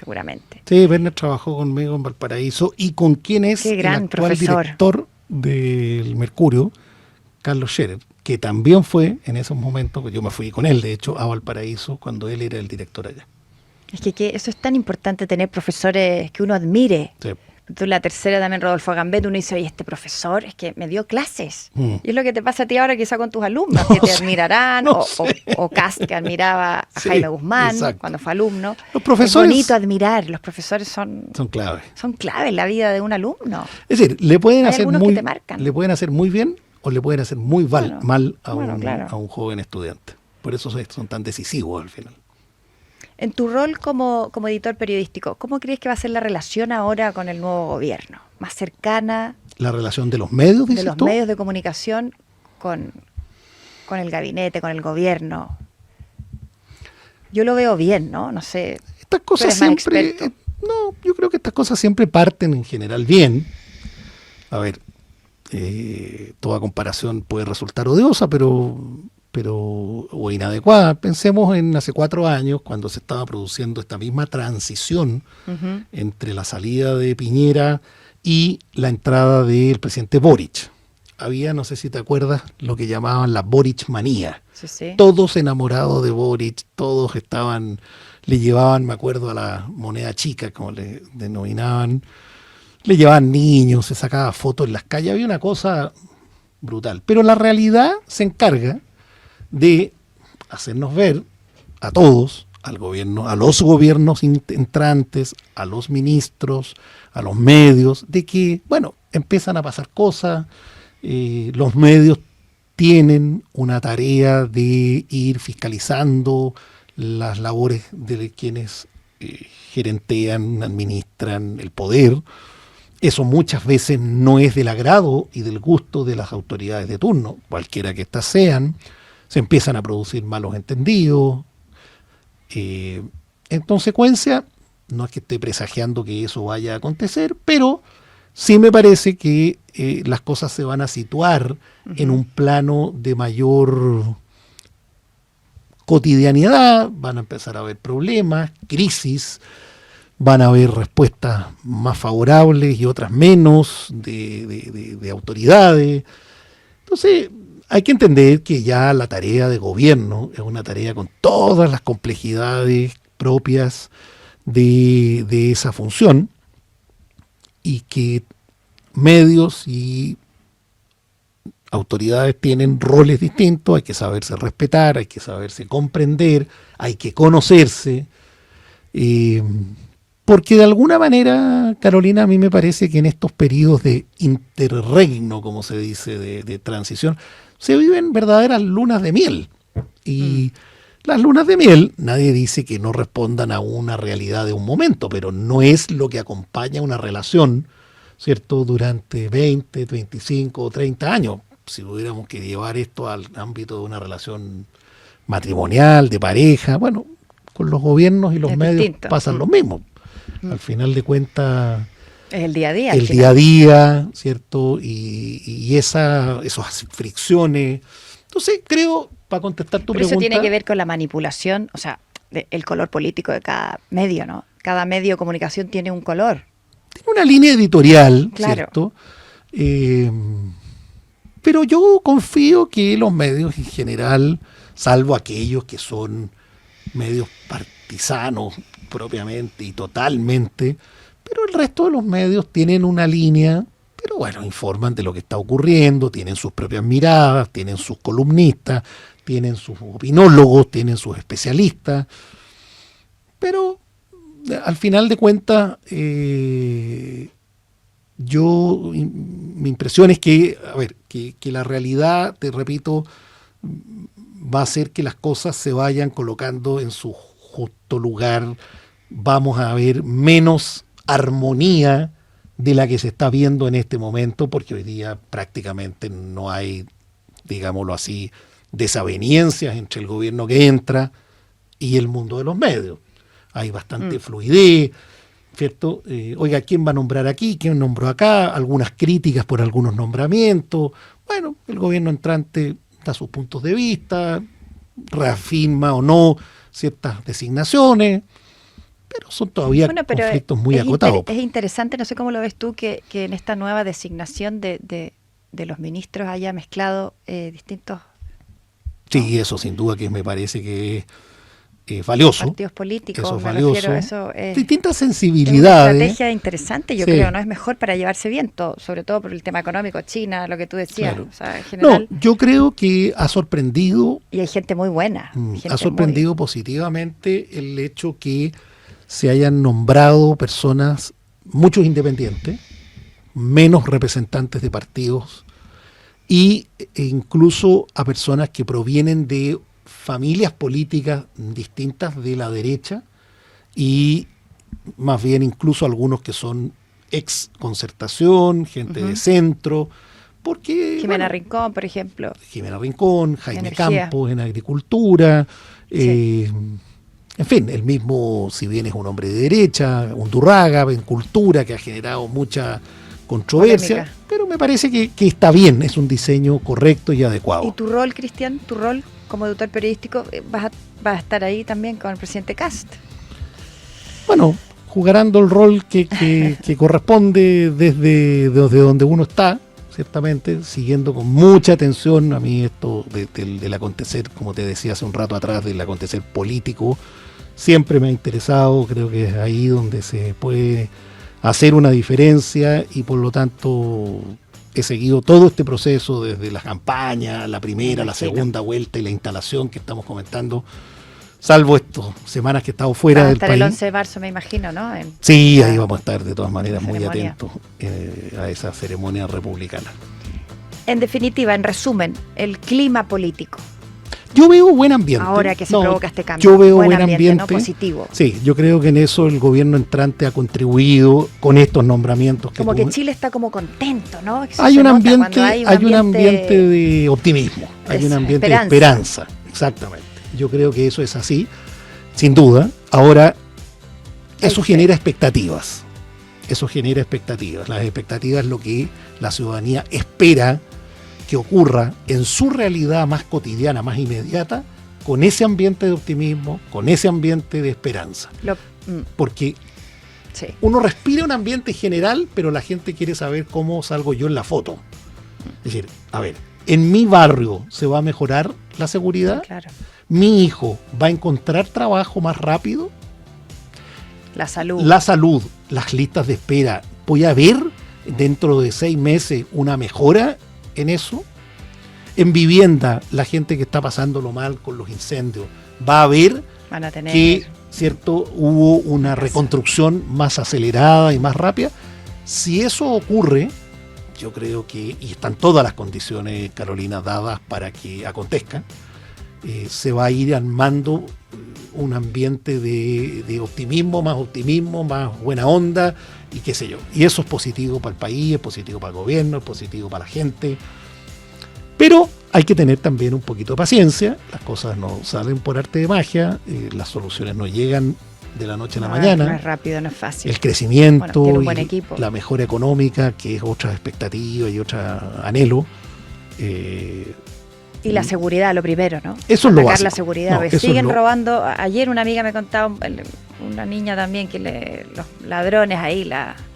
seguramente. Sí, Werner trabajó conmigo en Valparaíso y con quien es el actual profesor. director del Mercurio, Carlos Scherer, que también fue en esos momentos, yo me fui con él, de hecho, a Valparaíso cuando él era el director allá. Es que eso es tan importante, tener profesores que uno admire. Sí. Tú, la tercera también, Rodolfo Agambet, uno dice, oye, este profesor es que me dio clases. Y es lo que te pasa a ti ahora quizá con tus alumnos, que te admirarán, o Cast, que admiraba a Jaime Guzmán, exacto, cuando fue alumno. Los profesores, es bonito admirar, los profesores son clave. Son clave en la vida de un alumno. Es decir, le pueden hacer muy bien o le pueden hacer muy mal a un joven estudiante. Por eso son tan decisivos al final. En tu rol como editor periodístico, ¿cómo crees que va a ser la relación ahora con el nuevo gobierno? ¿Más cercana? ¿La relación de los medios, dices tú? De los medios de comunicación con el gabinete, con el gobierno. Yo lo veo bien, ¿no? No sé. Estas cosas siempre... yo creo que estas cosas siempre parten en general bien. A ver, toda comparación puede resultar odiosa, o inadecuada. Pensemos en hace 4 años, cuando se estaba produciendo esta misma transición entre la salida de Piñera y la entrada del presidente Boric. Había, no sé si te acuerdas, lo que llamaban la Boric manía. Sí. Todos enamorados de Boric, todos le llevaban, me acuerdo, a la moneda chica, como le denominaban, le llevaban niños, se sacaba fotos en las calles, había una cosa brutal. Pero la realidad se encarga de hacernos ver a todos, al gobierno, a los gobiernos entrantes, a los ministros, a los medios, de que, empiezan a pasar cosas, los medios tienen una tarea de ir fiscalizando las labores de quienes gerentean, administran el poder. Eso muchas veces no es del agrado y del gusto de las autoridades de turno, cualquiera que éstas sean. Se empiezan a producir malos entendidos. En consecuencia, no es que esté presagiando que eso vaya a acontecer, pero sí me parece que las cosas se van a situar en un plano de mayor cotidianidad, van a empezar a haber problemas, crisis, van a haber respuestas más favorables y otras menos de autoridades. Entonces, hay que entender que ya la tarea de gobierno es una tarea con todas las complejidades propias de esa función y que medios y autoridades tienen roles distintos, hay que saberse respetar, hay que saberse comprender, hay que conocerse, porque de alguna manera, Carolina, a mí me parece que en estos periodos de interregno, como se dice, de transición, se viven verdaderas lunas de miel. Y las lunas de miel, nadie dice que no respondan a una realidad de un momento, pero no es lo que acompaña una relación, ¿cierto?, durante 20, 25 o 30 años. Si tuviéramos que llevar esto al ámbito de una relación matrimonial, de pareja, con los gobiernos y los medios pasan lo mismo. Al final de cuentas... Es el día a día. El día a día, ¿cierto? Y esas fricciones. Entonces, creo, para contestar tu pregunta... Eso tiene que ver con la manipulación, o sea, el color político de cada medio, ¿no? Cada medio de comunicación tiene un color. Tiene una línea editorial, claro, ¿cierto? Pero yo confío que los medios en general, salvo aquellos que son medios partisanos propiamente y totalmente, pero el resto de los medios tienen una línea, pero informan de lo que está ocurriendo, tienen sus propias miradas, tienen sus columnistas, tienen sus opinólogos, tienen sus especialistas, pero al final de cuentas, mi impresión es que, que la realidad, te repito, va a hacer que las cosas se vayan colocando en su justo lugar. Vamos a ver menos armonía de la que se está viendo en este momento, porque hoy día prácticamente no hay, digámoslo así, desavenencias entre el gobierno que entra y el mundo de los medios. Hay bastante fluidez, ¿cierto? ¿Quién va a nombrar aquí? ¿Quién nombró acá? Algunas críticas por algunos nombramientos. El gobierno entrante da sus puntos de vista, reafirma o no ciertas designaciones, pero son todavía conflictos muy acotados. Es interesante, no sé cómo lo ves tú, que en esta nueva designación de los ministros haya mezclado distintos... Sí, eso sin duda que me parece que es valioso. Partidos políticos, eso es valioso. Eso es, distintas sensibilidades. Es una estrategia interesante, yo creo, ¿no? Es mejor para llevarse bien, sobre todo por el tema económico, China, lo que tú decías. Claro. O sea, en general, no, yo creo que ha sorprendido. Y hay gente muy buena. Ha sorprendido positivamente el hecho que se hayan nombrado personas, muchos independientes, menos representantes de partidos, e incluso a personas que provienen de familias políticas distintas de la derecha y más bien incluso algunos que son ex Concertación, gente de centro, porque... Jimena Rincón, por ejemplo. Jimena Rincón, Jaime Energía. Campos en agricultura, Sí. en fin, el mismo, si bien es un hombre de derecha, Undurraga en cultura, que ha generado mucha controversia, Polémica. pero me parece que está bien, es un diseño correcto y adecuado. ¿Y tu rol, Cristian, tu rol como editor periodístico, vas a estar ahí también con el presidente Kast? Bueno, jugarando el rol que corresponde desde donde uno está, ciertamente, siguiendo con mucha atención a mí esto del acontecer, como te decía hace un rato atrás, del acontecer político, siempre me ha interesado, creo que es ahí donde se puede hacer una diferencia y por lo tanto he seguido todo este proceso desde la campaña, la primera, la segunda vuelta y la instalación que estamos comentando, salvo estas semanas que he estado fuera del país. El 11 de marzo, me imagino, ¿no? Sí, ahí vamos a estar de todas maneras muy ceremonia. atentos a esa ceremonia republicana. En definitiva, en resumen, el clima político. Yo veo buen ambiente. Ahora que se provoca este cambio. Yo veo buen buen ambiente. ¿no? Positivo. Sí, yo creo que en eso el gobierno entrante ha contribuido con estos nombramientos. Como que Chile está como contento, ¿no? Eso hay se un nota ambiente, cuando hay un ambiente de optimismo, hay un ambiente de esperanza, exactamente. Yo creo que eso es así, sin duda. Ahora, eso genera expectativas. Eso genera expectativas. Las expectativas es lo que la ciudadanía espera que ocurra en su realidad más cotidiana, más inmediata, con ese ambiente de optimismo, con ese ambiente de esperanza. Porque sí. Uno respira un ambiente general, pero la gente quiere saber cómo salgo yo en la foto. Es decir, a ver, ¿en mi barrio se va a mejorar la seguridad? Sí, claro. ¿Mi hijo va a encontrar trabajo más rápido? La salud. La salud, las listas de espera. ¿Voy a ver dentro de 6 meses una mejora en eso? En vivienda, la gente que está pasándolo mal con los incendios, va a ver Van a tener que, ¿cierto?, hubo una reconstrucción más acelerada y más rápida. Si eso ocurre, yo creo que, y están todas las condiciones, Carolina, dadas para que acontezca, se va a ir armando un ambiente de optimismo, más buena onda y qué sé yo. Y eso es positivo para el país, es positivo para el gobierno, es positivo para la gente. Pero hay que tener también un poquito de paciencia, las cosas no salen por arte de magia, las soluciones no llegan de la noche a la mañana. No es rápido, no es fácil. El crecimiento, tiene un buen equipo. La mejora económica, que es otra expectativa y otro anhelo. Y la seguridad, lo primero, ¿no? Eso es lo Atacar básico. la seguridad. No, siguen robando. Ayer una amiga me contaba, una niña también, que los ladrones ahí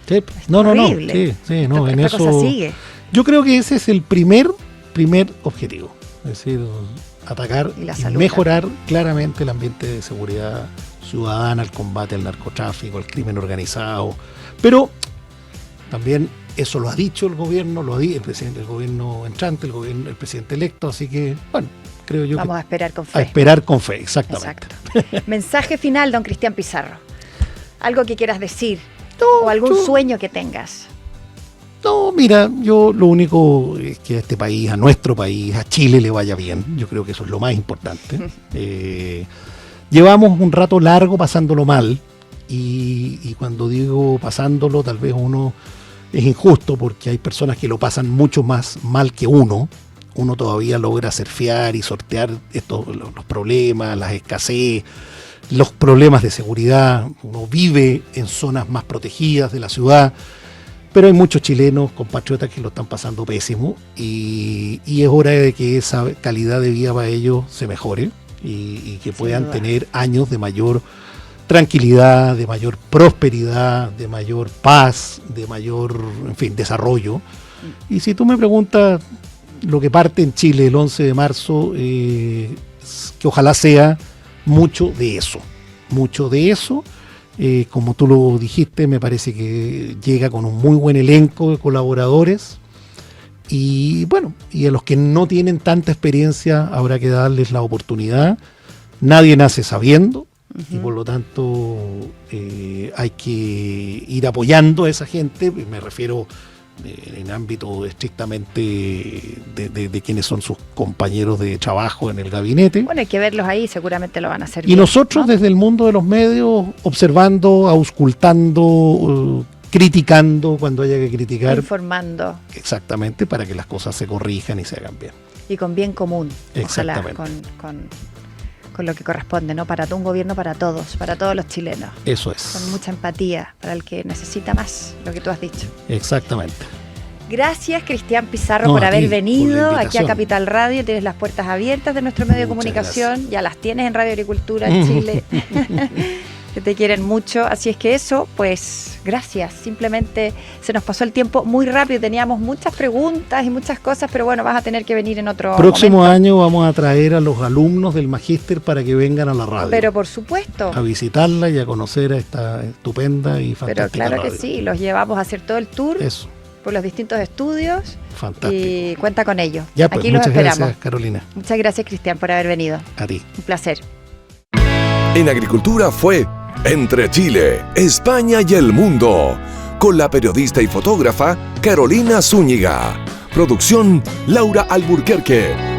Sí, no, horrible. Sí, no, en Esta eso. cosa sigue. Yo creo que ese es el primer objetivo. Es decir, atacar y mejorar claramente el ambiente de seguridad ciudadana, el combate al narcotráfico, al crimen organizado. Pero también eso lo ha dicho el gobierno, el presidente del gobierno entrante, el presidente electo, así que, bueno, creo yo Vamos que a esperar con fe. A esperar con fe, exactamente. Exacto. Mensaje final, don Cristian Pizarro. Algo que quieras decir o algún sueño que tengas. No, mira, yo lo único es que a este país, a nuestro país, a Chile le vaya bien. Yo creo que eso es lo más importante. Llevamos un rato largo pasándolo mal y cuando digo pasándolo, tal vez uno es injusto porque hay personas que lo pasan mucho más mal que uno. Uno todavía logra surfear y sortear los problemas, las escasez, los problemas de seguridad. Uno vive en zonas más protegidas de la ciudad. Pero hay muchos chilenos, compatriotas, que lo están pasando pésimo y es hora de que esa calidad de vida para ellos se mejore y que puedan tener años de mayor tranquilidad, de mayor prosperidad, de mayor paz, de mayor, en fin, desarrollo. Y si tú me preguntas lo que parte en Chile el 11 de marzo, que ojalá sea mucho de eso. Como tú lo dijiste, me parece que llega con un muy buen elenco de colaboradores. Y bueno, y a los que no tienen tanta experiencia habrá que darles la oportunidad. Nadie nace sabiendo. Y por lo tanto hay que ir apoyando a esa gente. Me refiero en ámbito estrictamente de quienes son sus compañeros de trabajo en el gabinete. Bueno, hay que verlos ahí, seguramente lo van a hacer y bien, nosotros, ¿no?, desde el mundo de los medios, observando, auscultando, criticando cuando haya que criticar. Informando. Exactamente, para que las cosas se corrijan y se hagan bien. Y con bien común. Exactamente. Ojalá, con lo que corresponde, ¿no? Para un gobierno para todos los chilenos. Eso es. Con mucha empatía para el que necesita más, lo que tú has dicho. Exactamente. Gracias, Cristian Pizarro, por haber venido aquí a Capital Radio. Tienes las puertas abiertas de nuestro medio de comunicación. Gracias. Ya las tienes en Radio Agricultura en Chile. Que te quieren mucho. Así es que eso, pues, gracias. Simplemente se nos pasó el tiempo muy rápido. Teníamos muchas preguntas y muchas cosas, pero bueno, vas a tener que venir en otro próximo momento. Año vamos a traer a los alumnos del Magíster para que vengan a la radio. Pero por supuesto. A visitarla y a conocer a esta estupenda y fantástica Pero claro radio. Que sí, los llevamos a hacer todo el tour. Eso. Por los distintos estudios. Fantástico. Y cuenta con ellos. Ya, pues, aquí los esperamos. Gracias, Carolina. Muchas gracias, Cristian, por haber venido. A ti. Un placer. En Agricultura fue Entre Chile, España y el Mundo, con la periodista y fotógrafa Carolina Zúñiga. Producción Laura Alburquerque.